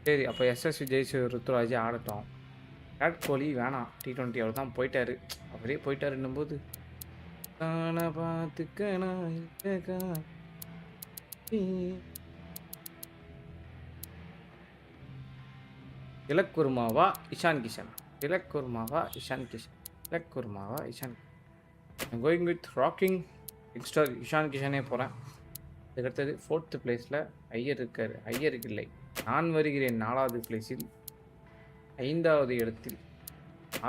சரி அப்போ எஸ்எஸ்வி ஜெய்ஸ்வால், ருத்துராஜ் ஆடட்டும். விராட் கோலி வேணாம், T20 அவர் தான் போயிட்டாரு. அவரே போயிட்டாருன்னும் போது இலக்குருமாவா இஷான் கிஷன், இலக்குருமாவா இஷான் கிஷன், இலக்குருமாவா Ishan. Going with rocking youngster Ishan கிஷனே போகிறேன். இதுக்கடுத்தது 4th பிளேஸில் ஐயர் இருக்கார். ஐயருக்கு இல்லை, நான் வருகிறேன் 4வது பிளேஸில். 5வது இடத்தில்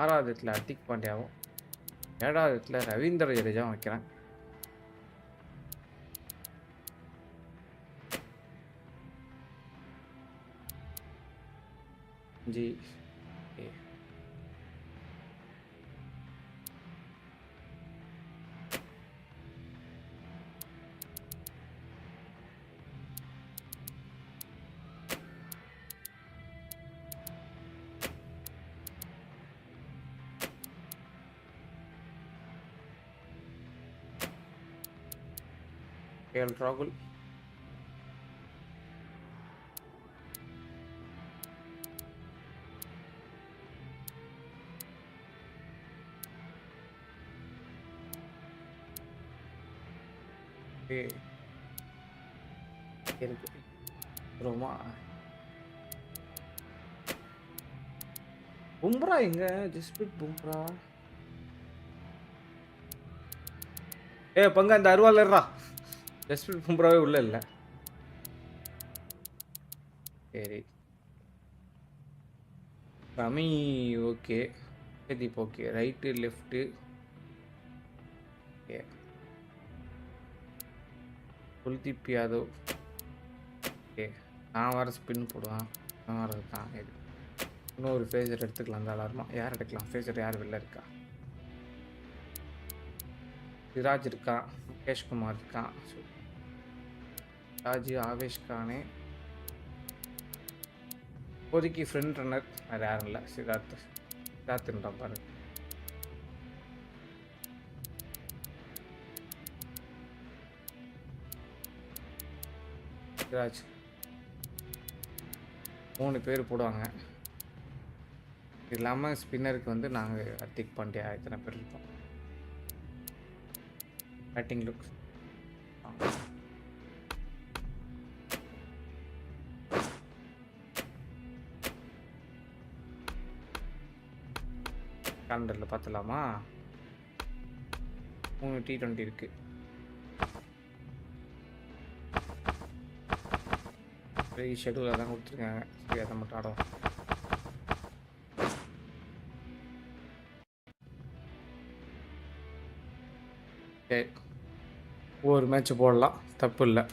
6வது இடத்துல ஹர்திக் பாண்டியாவும், 7வது இடத்துல ரவீந்திர ஜடேஜாவும் வைக்கிறேன். ஜி கேஎல் ராகுல், இருக்கு ரோமா. பும்ரா எங்க? ஜஸ்பிரீத் பும்ரா. பங்க அந்த அருவாளர்ரா. ஜஸ்பிரீத் பும்ராவே உள்ள இல்லை. சரி ரமி okay, Pradeep okay, right left okay, Kuldeep Yadav okay. நான் வர ஸ்பின் போடுவேன், நான் வர தான். இது இன்னொரு ஃபேஸர் எடுத்துக்கலாம். அந்த அலாரமா யார் எடுக்கலாம்? ஃபேஸர் யார் வெளில இருக்கா? சிராஜ் இருக்கான், முகேஷ்குமார் இருக்கான், ராஜ், ஆவேஷ் கானே. இப்போதைக்கு ஃப்ரெண்ட் ரன்னர் வேறு யாரும் இல்லை. சித்தார்த்துன்ற பாரு. சிராஜ் 3 பேர் போடுவாங்க. இது இல்லாமல் ஸ்பின்னருக்கு வந்து நாங்கள் ஹர்திக் பாண்டியா இத்தனை பேர் இருப்போம். பேட்டிங் லுக் கேலண்டரில் பார்த்துலாமா? 3 T20 இருக்குது. ஷெடியூலில் தான் கொடுத்துருக்காங்க. சரி அதை மட்டும் ஆடுவோம். சரி ஒரு மேட்ச் போடலாம், தப்பு இல்லை.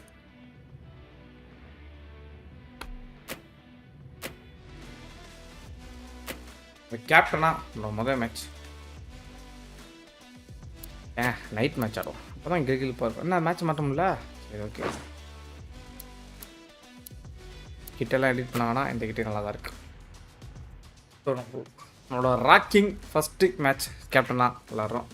கேப்டனா முதல் மேட்ச் நைட் மேட்ச் ஆடும். அப்போ தான் கிரிக்கெட் போகிறோம். என்ன மேட்ச் மாட்ட முடியல? சரி ஓகே. கிட்டெல்லாம் எடிட் பண்ணாங்கன்னா இந்த கிட்டே நல்லா தான் இருக்குது. ஸோ நம்மளோட ராக்கிங் ஃபஸ்ட்டு மேட்ச் கேப்டனா விளாட்றோம்.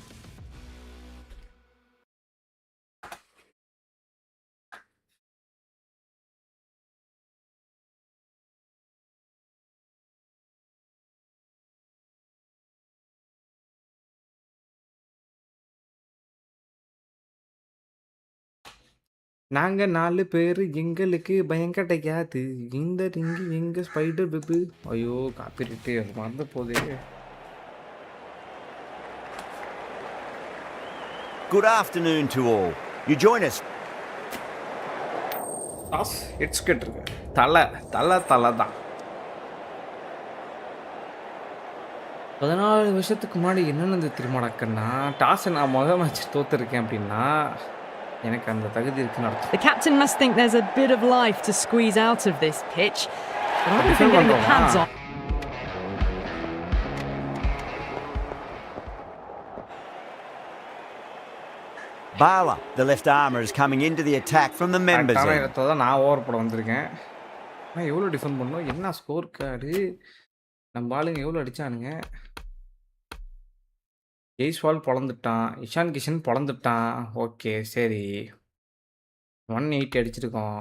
நாங்க 4 பேரு எங்களுக்கு பயம் கிடையாது. இந்த ரிங்கு எங்க ஸ்பைடர் வெப்பு. ஐயோ காப்பிரைட்டு அது மறந்து போதே. Good afternoon to all. You join us. Toss heads கேட்டிருக்கு. தலை தான். 14 வருஷத்துக்கு முன்னாடி என்னென்ன தெரியுமாடாக்கன்னா, டாஸ் நான் முதல் மேட்ச் தோத்துருக்கேன் அப்படின்னா எனக்கு அந்த தகுதி இருக்குன்னு அர்த்தம். The captain must think there's a bit of life to squeeze out of this pitch. But I would have been getting the pads on. Bala, the left armour, is coming into the attack from the members end. தான் நான் over போட வந்திருக்கேன். நான் எவ்வளோ defend பண்ணோம், என்ன score card, நம்ம ஆளுங்க எவ்வளோ அடிச்சானுங்க. ஜெய்ஸ்வால் பொழந்துட்டான், இஷான் கிஷன் பொழந்துட்டான். ஓகே சரி 180 அடிச்சிருக்கோம்.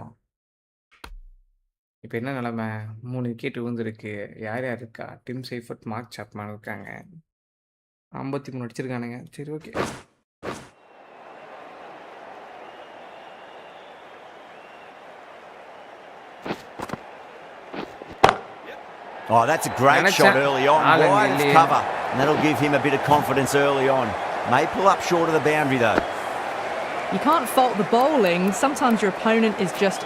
இப்போ என்ன நிலமை, 3 விக்கெட் விழுந்துருக்கு. யார் யார் இருக்கா? டிம் சைஃபர்ட், மார்க் சாப்மேன் இருக்காங்க. 53 அடிச்சிருக்கானுங்க. சரி okay. Oh, that's a great shot early on. Wide of cover. And that'll give him a bit of confidence early on. May pull up short of the boundary though. You can't fault the bowling. Sometimes your opponent is just...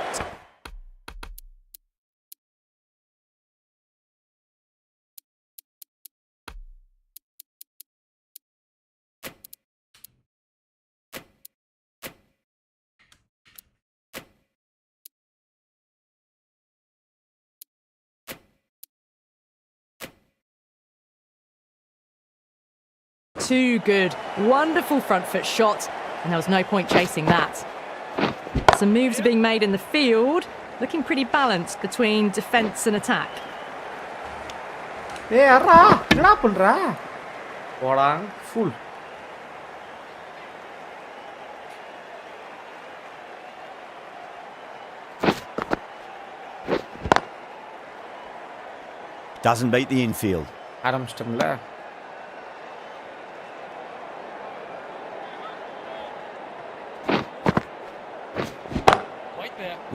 Too good. Wonderful front foot shot, and there was no point chasing that. Some moves are being made in the field, looking pretty balanced between defence and attack. ஏய் அரா என்னடா பண்ற? போடா full. Doesn't beat the infield. ஆரம்பிச்சிட்டோம்ல.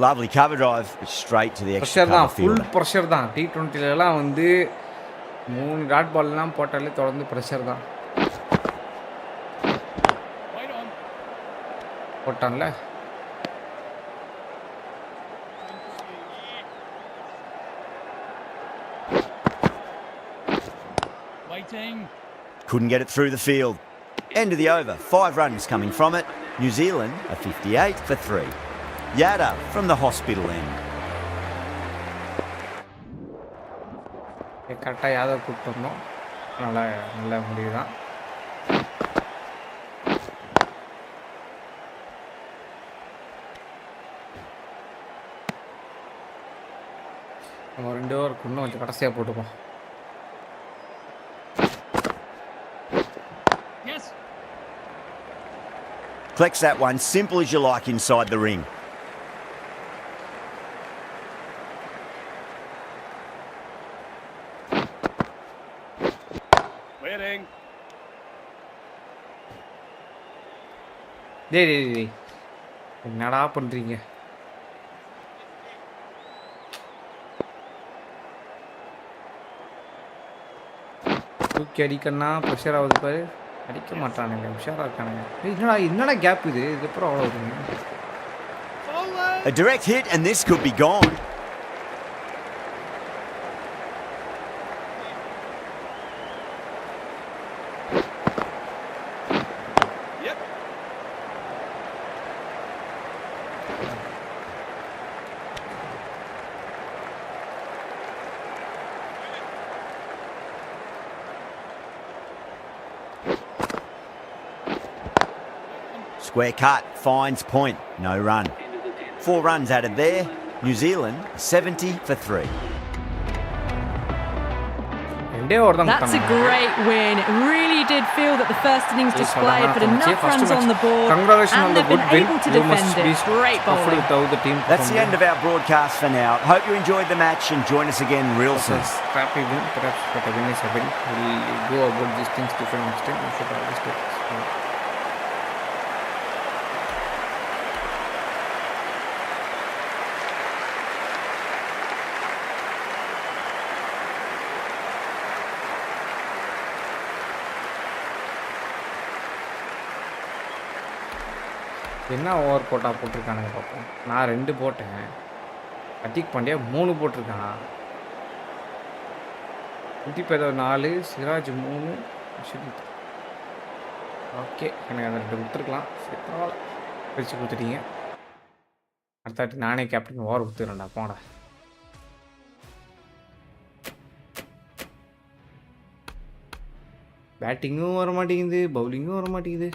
Lovely cover drive, but straight to the extra pressure தான், cover full fielder. Pressure தான். T20லலாம் வந்து 3 dot பால்லாம் போட்டாலே தொடர்ந்து ப்ரெஷர் தான். போட்டான்ல. Couldn't get it through the field. End of the over. 5 runs coming from it. New Zealand a 58 for 3. Yada from the hospital end. கரெக்டாக யாதவ் கூப்பிட்டு வந்தோம். நல்ல முடிவு தான். நம்ம 2 ஓவருக்கு இன்னும் கொஞ்சம் கடைசியாக போட்டுப்போம். Flex that one simple as you like inside the ring. டேய் என்னடா பண்றீங்க? தூக்கி அடிக்கன்னா ப்ரெஷர் ஆகுது பாரு. அடிக்க மாட்டானுங்க, உஷாராக இருக்கானுங்க. என்னடா கேப் இது? இதுக்கப்புறம் அவ்வளோ வருங்க. A direct hit and this could be gone. Square cut, finds point, no run. 4 runs added there. New Zealand 70 for 3. ரெண்டே ஓவர் தான் That's a great win. It really did feel that the first innings display put enough runs on the board Congratulations on and the they've been good win. able to You must defend be it. Great tough bowling. without the team. That's the end of our broadcast for now. Hope you enjoyed the match and join us again real soon. Scrappy win, perhaps, but a win is a win. We'll go about these things different next time. We should always take this. என்ன over போட்டிருக்கானுங்க பார்ப்போம். நான் 2 போட்டேன். ஹர்திக் பாண்டியா 3 போட்டிருக்கான். Kuldeep Yadav 4, Siraj 3, Ashwin. Okay, எனக்கு அந்த 2 கொடுத்துருக்கலாம். சரி, பரவாயில்ல, பிரித்து கொடுத்துட்டீங்க. அடுத்த வாட்டி நானே கேப்டன் ஓவர் கொடுத்துக்கிறேன்டா, போடா. பேட்டிங்கும் வர மாட்டேங்குது, பவுலிங்கும் வர மாட்டேங்குது.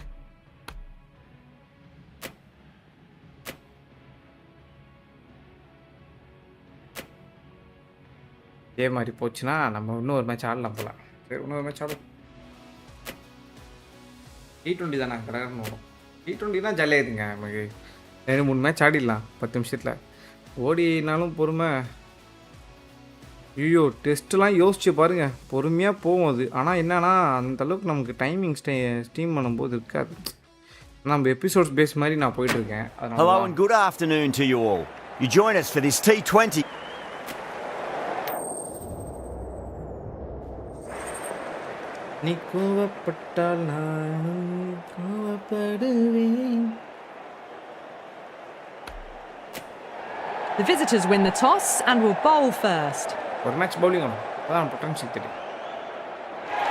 இதே மாதிரி போச்சுன்னா நம்ம இன்னொரு மேட்ச் ஆடலாம் போல. சரி, இன்னொரு மேட்ச் ஆடும். T20 தானே கடகடன்னு வரும். T20 தான் ஜாலியாக இருக்குங்க. நமக்கு 2-3 மேட்ச் ஆடிடலாம் 10 நிமிஷத்தில். ஓடினாலும் பொறுமை. ஐயோ, டெஸ்ட்லாம் யோசிச்சு பாருங்க, பொறுமையாக போகும் அது. ஆனால் என்னன்னா அந்தளவுக்கு நமக்கு டைமிங் ஸ்டீம் பண்ணும்போது இருக்காது. நம்ம எபிசோட்ஸ் பேஸ் மாதிரி நான் போயிட்டுருக்கேன். Hello and good afternoon to you all. You join us for this T20. நீ கோவப்பட்டால் நானும் கோவப்படுவேன். The visitors win the toss and will bowl first. ஒரு மேட்ச் பவுலிங் ஆடும், அதான் பொட்டன்ஷியல் தெரியும்.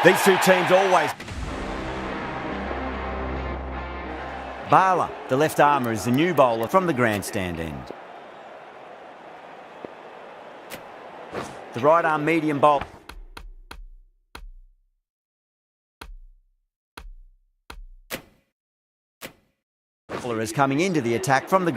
These two teams always. Bala, the left armour, is the new bowler from the grandstand end. The right arm medium bowler. Is coming into the attack from the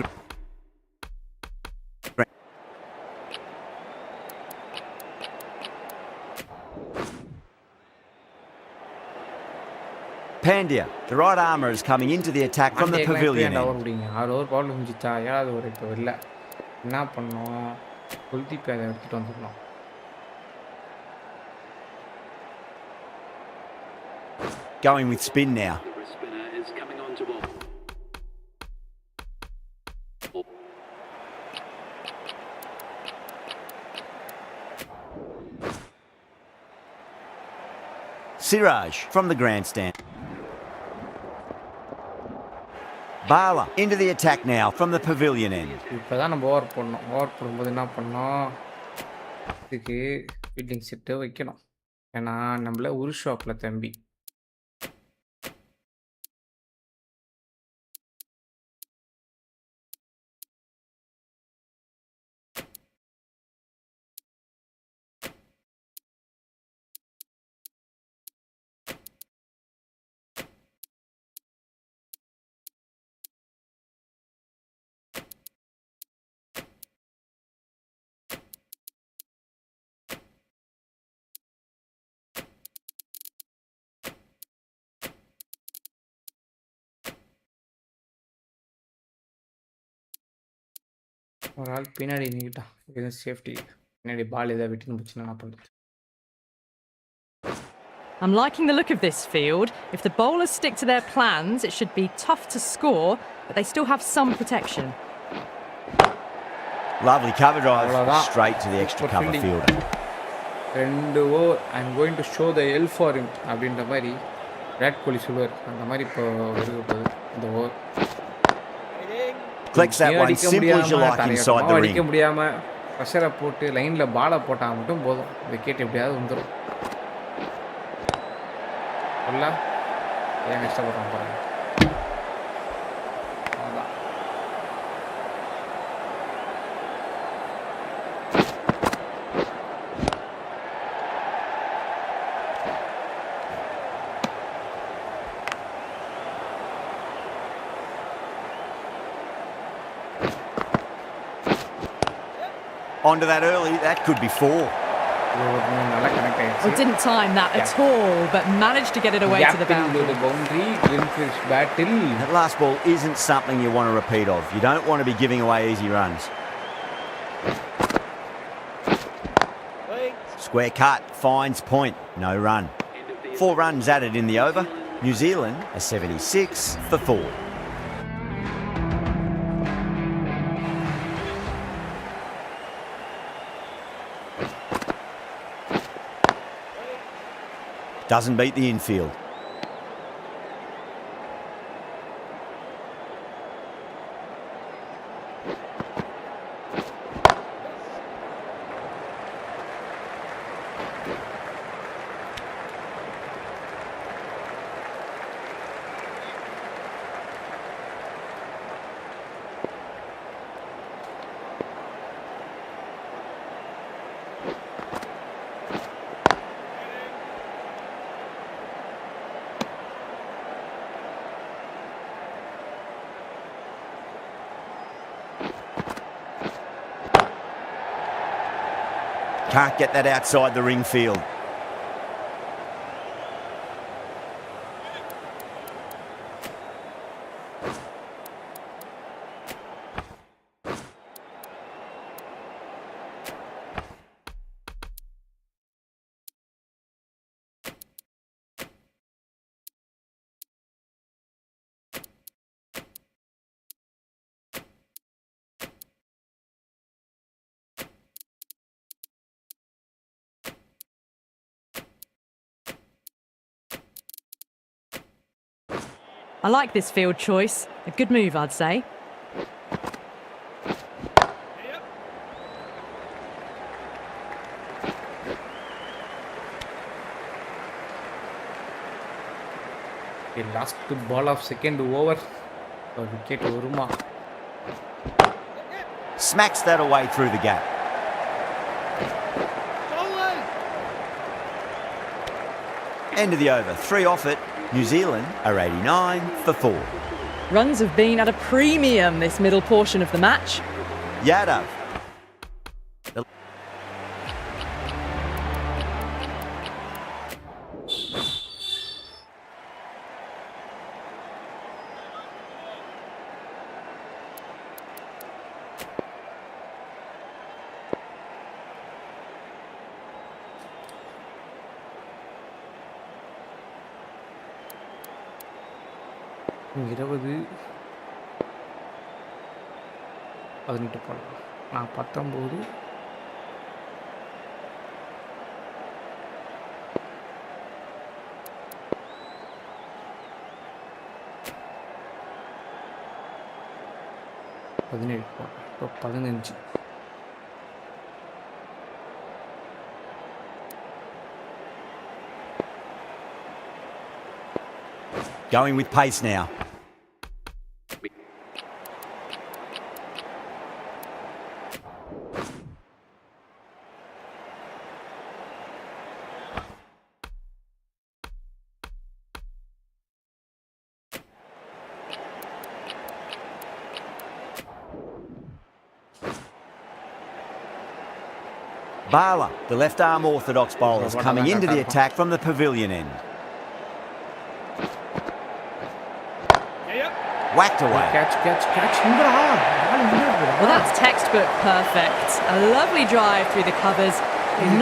Pandya, the right armour, is coming into the attack from the pavilion end. 6 over bowl முடிஞ்சிச்சா, 7வது over இப்போ இல்லை. என்ன பண்ணோம், குல்தீப் யாதவ் எடுத்துகிட்டு வந்துடணும். Going with spin now. Siraj from the grandstand. Bala into the attack now from the pavilion end. இப்போ தான் நம்ம ஓவர் போடணும். ஓவர் போடும்போது என்ன பண்ணோம், இதுக்கு ஃபீல்டிங் செட்டு வைக்கணும். ஏன்னா நம்மள ஒரு ஷாப்பில் தம்பி. ஒரு ஆள் பின்னாடி நின்றுட்டான், எதுவும் சேஃப்டி. பின்னாடி பால் எதாவது விட்டுன்னு போச்சுன்னா நான் பண்ணுறது. I'm liking the look of this field. If the bowlers stick to their plans, it should be tough to score, but they still have some protection. Lovely cover drive, அவ்வளோதான். straight to the extra Super cover fielding. fielder. 2 over I am going to show the L for him அப்படின்ற மாதிரி விராட் கோலி சொல்லுவார். அந்த மாதிரி இப்போ வருது போகுது இந்த over. Flex that one simple as you like inside the அடிக்க ring. முடியாமல் ப்ரெஷரை போட்டு லைனில் பாலை போட்டால் மட்டும் போதும், விக்கெட் எப்படியாவது வந்துடும். ஃபுல்லா ஏன் கஷ்டப்படுறான் பாருங்க. அவ்வளோதான். Onto that early, that could be 4. இது ஒரு நல்லா கனெக்ட் Oh, ஆயிடுச்சு. didn't time that at all, but managed to get it away to the boundary. The boundary, Glenfish battle. That last ball isn't something you want to repeat of. You don't want to be giving away easy runs. Square cut, finds point, no run. 4 runs added in the over. New Zealand a 76 for 4. Doesn't beat the infield. Can't get that outside the ring field. I like this field choice. A good move, I'd say. The last ball of second over. A wicket Uruma. Smacks that away through the gap. End of the over. 3 off it. New Zealand are 89 for 4. Runs have been at a premium this middle portion of the match. Yadav. இருபது 18 போடலாம். நான் 19 17 போடலாம். இப்போ 15. Going with pace now. Bala, the left-arm orthodox bowler, is coming into the attack from the pavilion end. Whacked away. Catch. Well, that's textbook perfect. A lovely drive through the covers.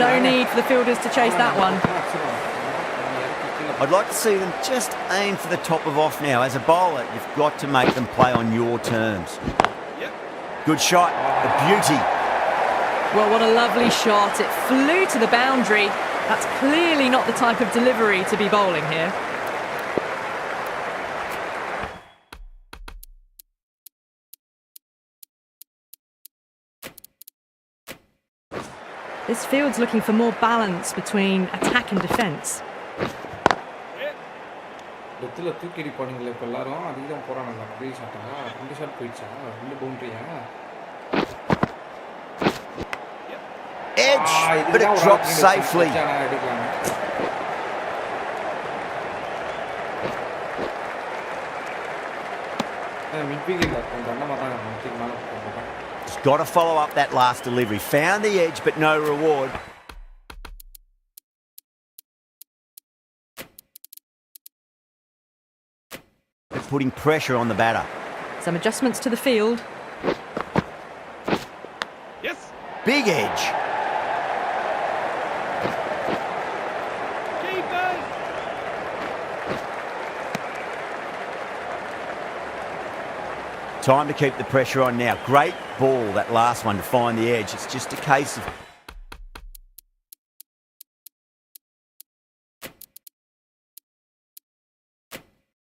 No need for the fielders to chase that one. I'd like to see them just aim for the top of off now. As a bowler, you've got to make them play on your terms. Good shot, a beauty. Well, what a lovely shot. It flew to the boundary. That's clearly not the type of delivery to be bowling here. This field's looking for more balance between attack and defence. டெத்தில் தூக்கி அடிப்பானுங்களே இப்போ எல்லாரும் அதுக்கு தான் போகிறானுங்க. அப்படியே ஷாட்டா 2 shot போயிடுச்சா 2 பவுண்டரியா Edge, but it dropped safely. மிட்விக்கெட்டில் கொஞ்சம் அண்ணமாக தான் Midweek மேலே போகிறேன் Just got to follow up that last delivery. Found the edge, but no reward. But putting pressure on the batter. Some adjustments to the field. Big edge. Time to keep the pressure on now. Great ball, that last one, to find the edge. It's just a case of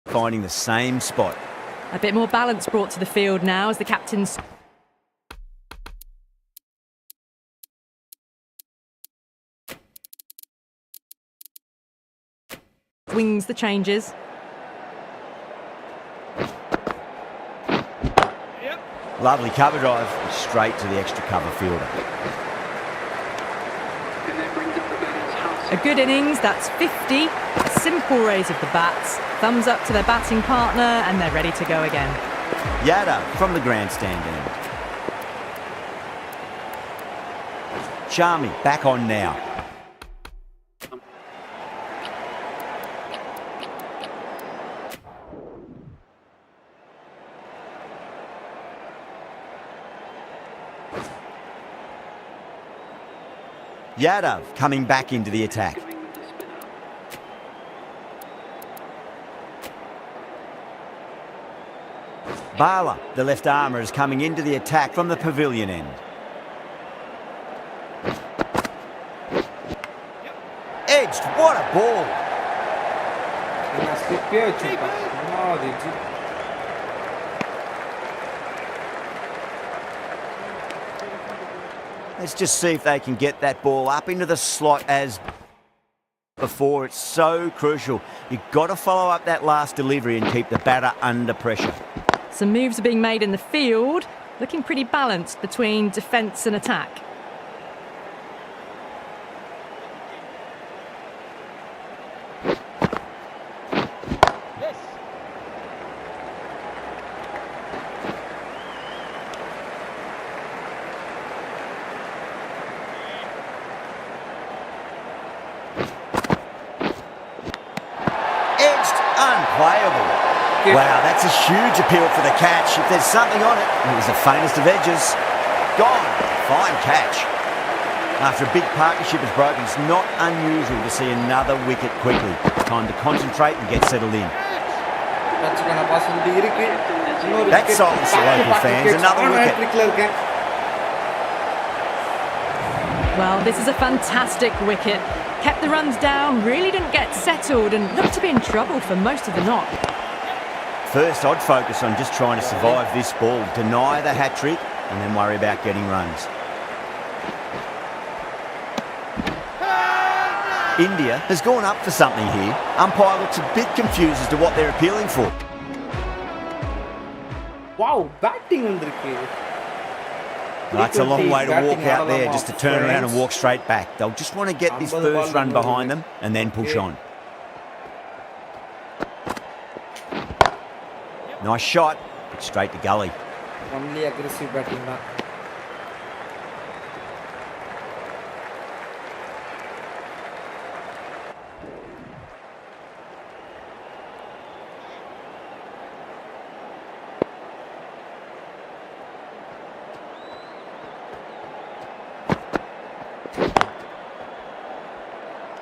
finding the same spot. A bit more balance brought to the field now as the captain's wings the changes. Lovely cover drive, and straight to the extra cover fielder. A good innings, that's 50. A simple raise of the bats. Thumbs up to their batting partner and they're ready to go again. Yadav from the grandstand end. Sharmi back on now. Yadav coming back into the attack. Bala, the left armour, is coming into the attack from the pavilion end. Edged, what a ball! Let's just see if they can get that ball up into the slot as before. It's so crucial. You've got to follow up that last delivery and keep the batter under pressure. Some moves are being made in the field, looking pretty balanced between defence and attack. Unplayable. Wow, that's a huge appeal for the catch. If there's something on it, it was the faintest of edges. Gone. Fine catch. After a big partnership is broken, it's not unusual to see another wicket quickly. Time to concentrate and get settled in. That silenced the local fans. Another wicket. Well, this is a fantastic wicket. Kept the runs down, really didn't get settled and looked to be in trouble for most of the knock. First, I'd focus on just trying to survive this ball, deny the hat-trick and then worry about getting runs. India has gone up for something here. Umpire looks a bit confused as to what they're appealing for. Wow, batting வந்திருக்கு. That's a long way to walk out there just to turn around and walk straight back. They'll just want to get this first run behind them and then push on. Nice shot, but straight to gully. Only aggressive batting now.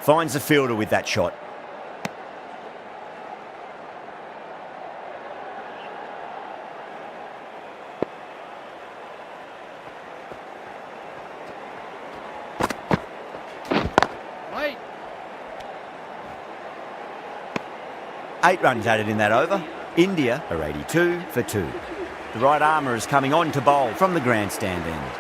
Finds the fielder with that shot. Right. 8 runs added in that over. India are 82 for 2. The right armour is coming on to bowl from the grandstand end.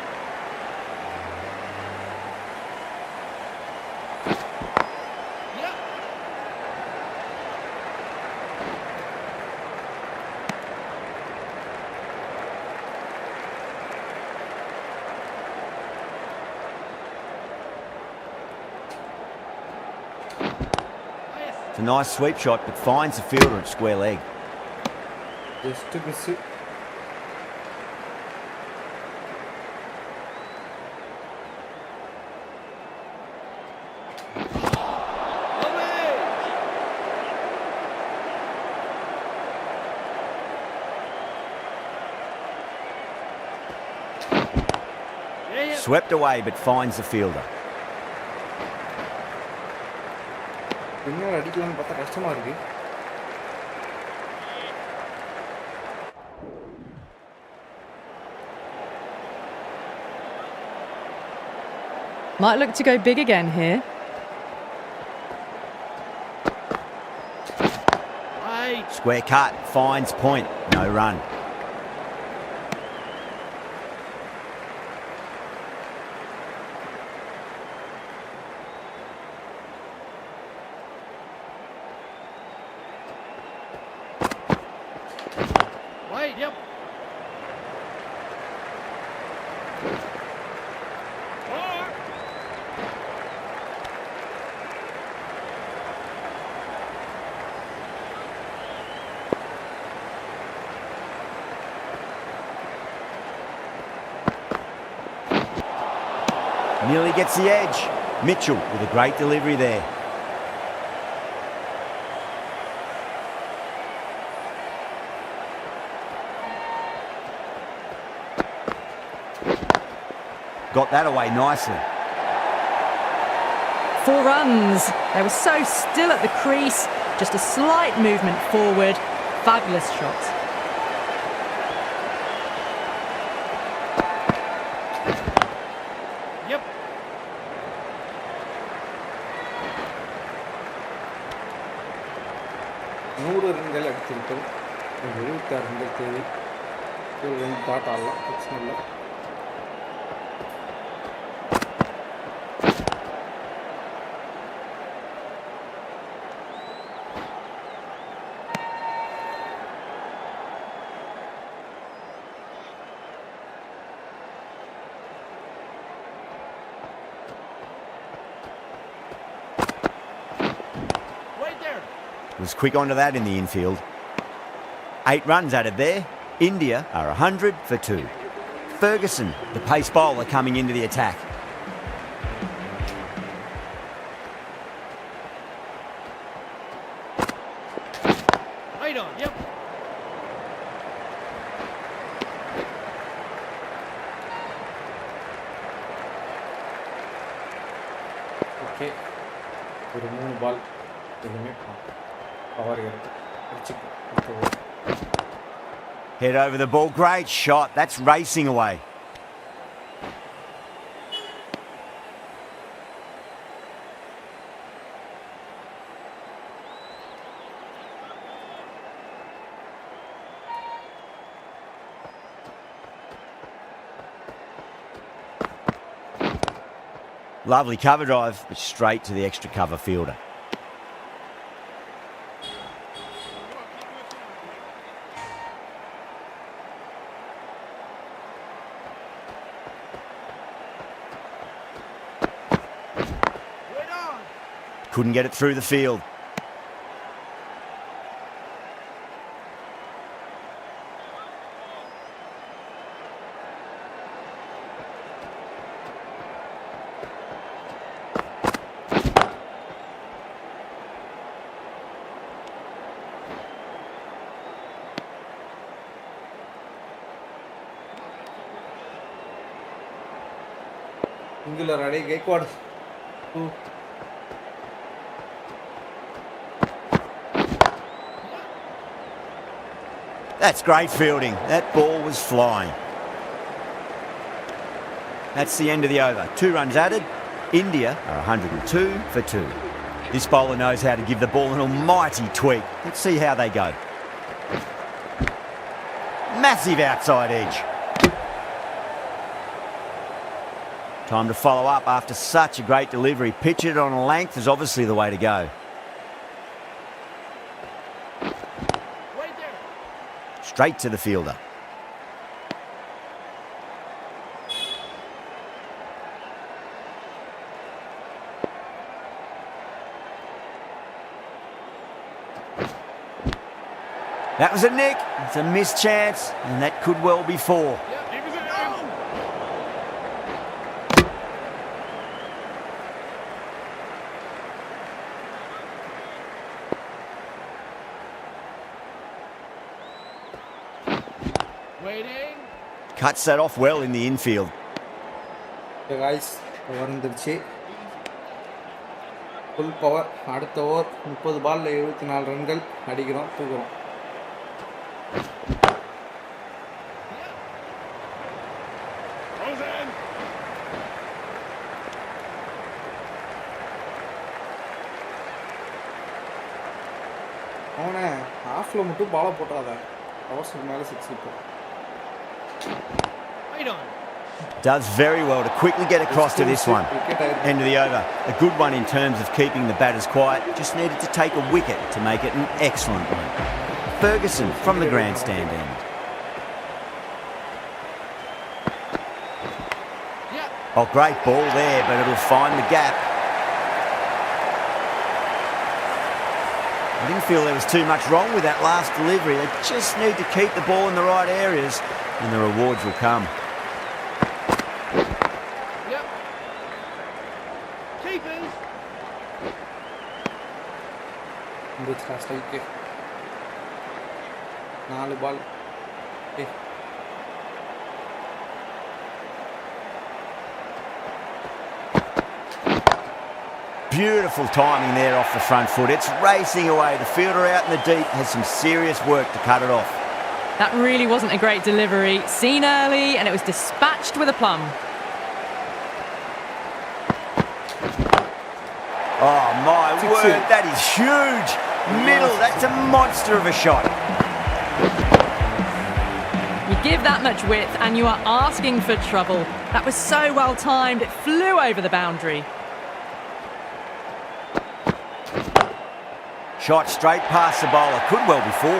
It's a nice sweep shot, but finds the fielder at square leg. Just to miss it. Swept away but finds the fielder. இன்னொரு அடிக்கலாம்னு பார்த்தா கஷ்டமா இருக்கு. Might look to go big again here. Square cut, finds point, no run. Nearly gets the edge. Mitchell with a great delivery there. Got that away nicely. 4 runs. They were so still at the crease. Just a slight movement forward. Fabulous shot. நூறு ரன்கள் அடிச்சிருக்கோம். 76 ரன்கள் தேவை. ஒரு run dot ஆடலாம், பிரச்சனை இல்லை. Was quick onto that in the infield. 8 runs added there. India are 100 for 2. Ferguson, the pace bowler, coming into the attack. Okay, ஒரு 3 பால் எதுவுமே power Head over the ball. Great shot. That's racing away. Lovely cover drive, but straight to the extra cover fielder. Couldn't get it through the field. Singular ready, Gaikwad. That's great fielding. That ball was flying. That's the end of the over. 2 runs added. India are 102 for 2. This bowler knows how to give the ball an almighty tweak. Let's see how they go. Massive outside edge. Time to follow up after such a great delivery. Pitch it on a length is obviously the way to go. Straight to the fielder. That was a nick. It's a missed chance, and that could well be 4. Cuts that off well in the infield. Guys வந்துருச்சு full power. அடுத்த over 30 பால்ல 74 ரன்கள் அடிக்கிறோம், தூக்குறோம். அவனை ஆஃப்ல மட்டும் பாலை போட்டாத, அவசரம் மேலே 6 இப்போ. Does very well to quickly get across to this one. End of the over. A good one in terms of keeping the batters quiet. Just needed to take a wicket to make it an excellent one. Ferguson from the grandstand end. Oh, great ball there, but it'll find the gap. I didn't feel there was too much wrong with that last delivery. They just need to keep the ball in the right areas and the rewards will come. Strike 4 ball. Beautiful timing there off the front foot. It's racing away. The fielder out in the deep has some serious work to cut it off. That really wasn't a great delivery. Seen early and it was dispatched with a plum. Oh my word, that is huge. Middle, that's a monster of a shot. You give that much width and you are asking for trouble. That was so well timed, it flew over the boundary. Shot straight past the bowler, could well be 4.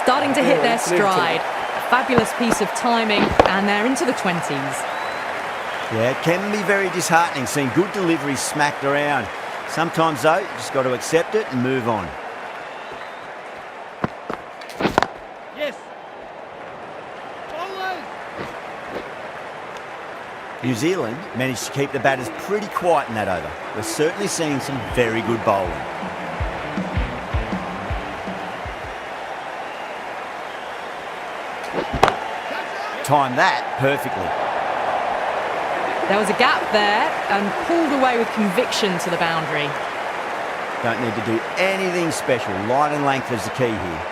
Starting to hit their stride. A fabulous piece of timing and they're into the 20s. Yeah, it can be very disheartening seeing good deliveries smacked around. Sometimes though, you just got to accept it and move on. New Zealand managed to keep the batters pretty quiet in that over. We're certainly seeing some very good bowling. Timed that perfectly. There was a gap there and pulled away with conviction to the boundary. Don't need to do anything special. Line and length is the key here.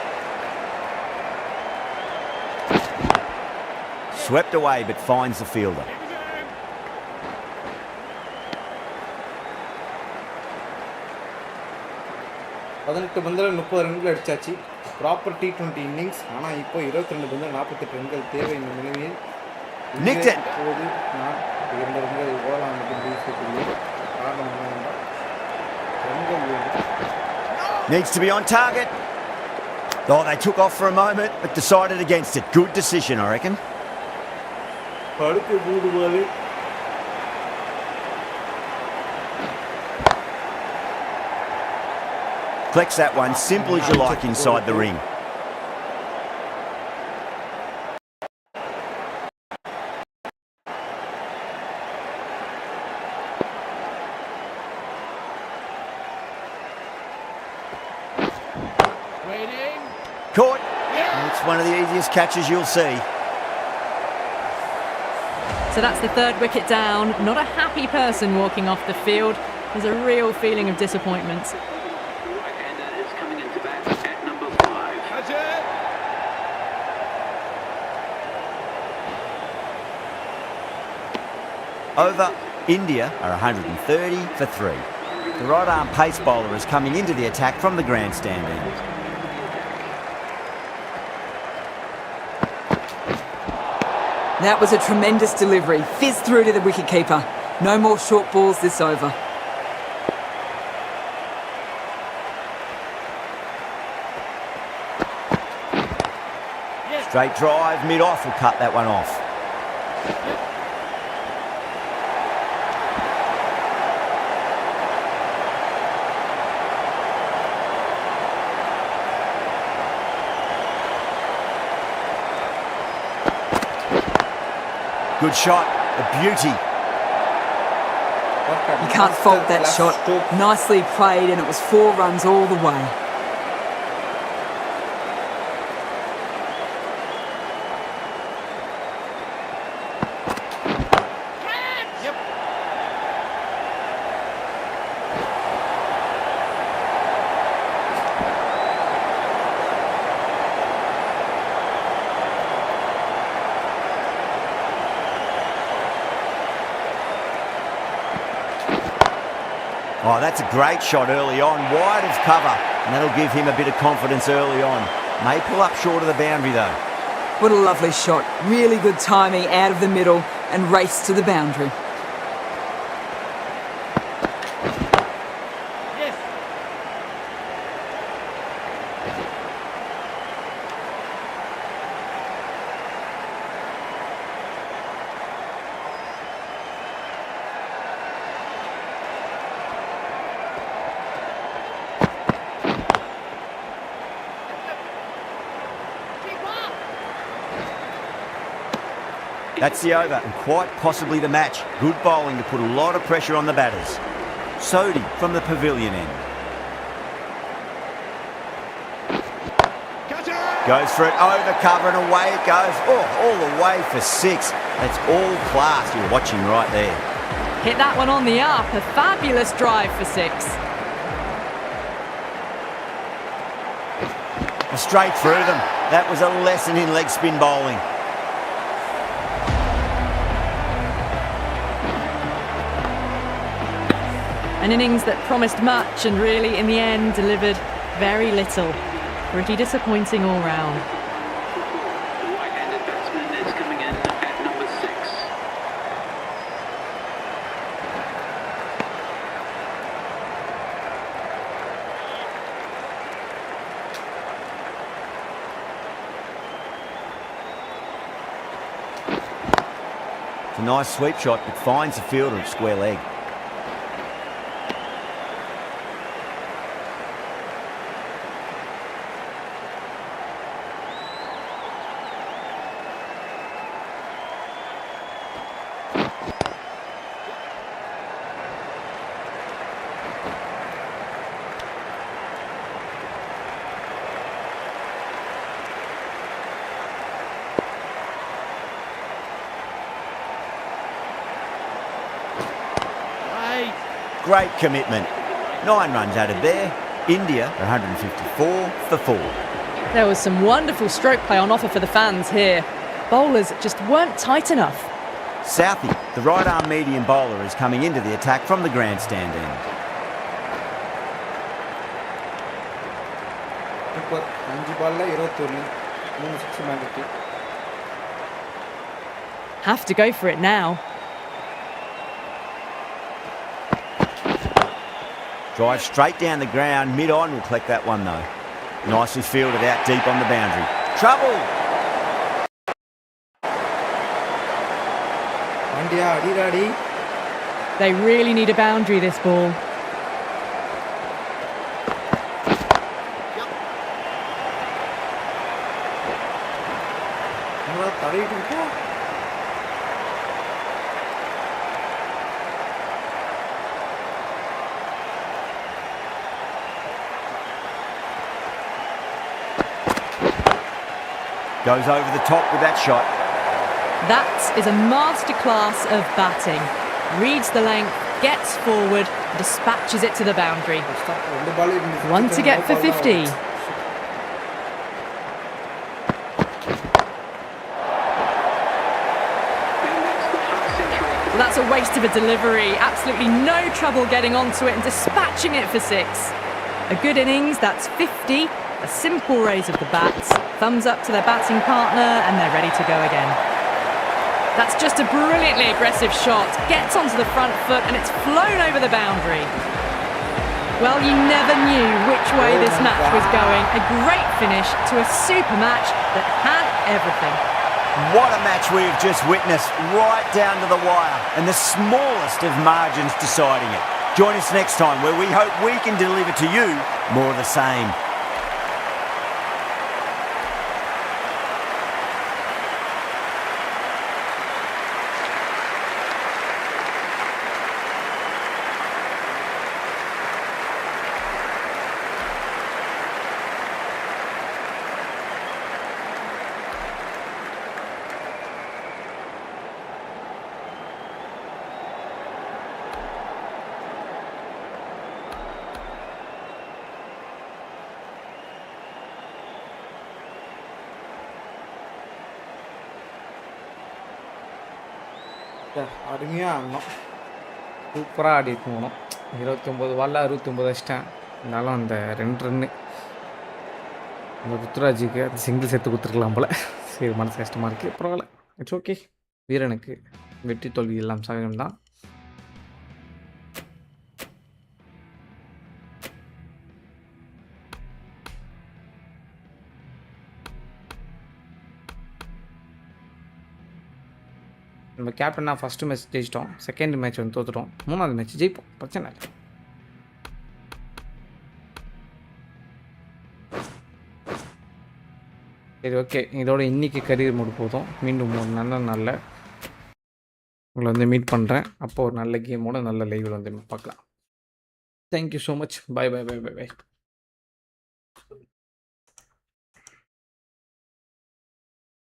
Swept away but finds the fielder. பதினெட்டு பந்தில் 30 ரன்கள் அடிச்சாச்சு. Proper T20 innings. ஆனால் இப்போ 22 பந்தில் 48 ரன்கள் தேவை. இந்த நிலைமையில் இப்போது நான் 2 ரன்கள் ஓடலாம் என்று முடிவு செய்யக்கூடிய காரணம் என்னவென்றால் ரன்கள் வேண்டும். Needs to be on target. Oh, they took off for a moment but decided against it. Good decision, I reckon. அடுத்து 3 பால். Flex that one, simple as you like inside the ring. Caught. It's one of the easiest catches you'll see. So that's the 3rd wicket down. Not a happy person walking off the field. There's a real feeling of disappointment. Over, India are 130 for 3. The right arm pace bowler is coming into the attack from the grandstand end. That was a tremendous delivery. Fizzed through to the wicketkeeper. No more short balls this over. Straight drive, mid-off will cut that one off. Good shot, a beauty. You can't fault that shot. Nicely played and it was 4 runs all the way. Oh, that's a great shot early on, wide of cover, and that'll give him a bit of confidence early on. May pull up short of the boundary though. What a lovely shot. Really good timing out of the middle and race to the boundary. That's the over and quite possibly the match. Good bowling to put a lot of pressure on the batters. Sodhi from the pavilion end. Goes for it over cover and away it goes. Oh, all the way for 6. That's all class you're watching right there. Hit that one on the up. A fabulous drive for 6. Straight through them. That was a lesson in leg spin bowling. An innings that promised much and really, in the end, delivered very little. Pretty disappointing all round. The right-handed batsman is coming in at number 6. It's a nice sweep shot that finds the fielder at square leg. Great commitment. 9 runs added there. India 154 for 4. There was some wonderful stroke play on offer for the fans here. Bowlers just weren't tight enough. Southey, the right arm medium bowler, is coming into the attack from the grandstand end. Super. 5 ball 21. 3 6 mandatory. Have to go for it now. Drive straight down the ground, mid-on, will collect that one though. Nicely fielded out deep on the boundary. Trouble! India, ready. They really need a boundary, this ball. Goes over the top with that shot. That is a masterclass of batting. Reads the length, gets forward, dispatches it to the boundary. One to get for 50. Well, that's a waste of a delivery. Absolutely no trouble getting onto it and dispatching it for 6. A good innings, that's 50. A simple raise of the bats. Thumbs up to their batting partner and they're ready to go again. That's just a brilliantly aggressive shot. Gets onto the front foot and it's flown over the boundary. Well, you never knew which way this match was going. A great finish to a super match that had everything. What a match we have just witnessed, right down to the wire, and the smallest of margins deciding it. Join us next time where we hope we can deliver to you more of the same. அருமையாக ஆடணும். சூப்பராக ஆடிட்டு போனோம். 29 பால்ல 69 அடிச்சிட்டேன். இருந்தாலும் அந்த 2 run அந்த ருத்துராஜுக்கு அந்த சிங்கிள் சேர்த்து கொடுத்துருக்கலாம் போல. சரி, மனசு கஷ்டமாக இருக்குது. பரவாயில்ல, இட்ஸ் ஓகே. வீரனுக்கு வெற்றி தோல்வி எல்லாம் சகஜம் தான். நம்ம கேப்டனாக ஃபஸ்ட்டு மேட்ச் ஜெயிச்சிட்டோம், செகண்ட் மேட்ச் வந்து தோற்றுட்டோம், 3வது மேட்ச் ஜெயிப்போம், பிரச்சனை இல்லை. சரி, ஓகே. இதோட இன்றைக்கி கரியர் மூடு போதும். மீண்டும் ஒரு நல்ல நாளில் உங்களை வந்து மீட் பண்ணுறேன். அப்போ ஒரு நல்ல கேமோட நல்ல லைவில் வந்து பார்க்கலாம். Thank you so much. Bye bye bye bye by.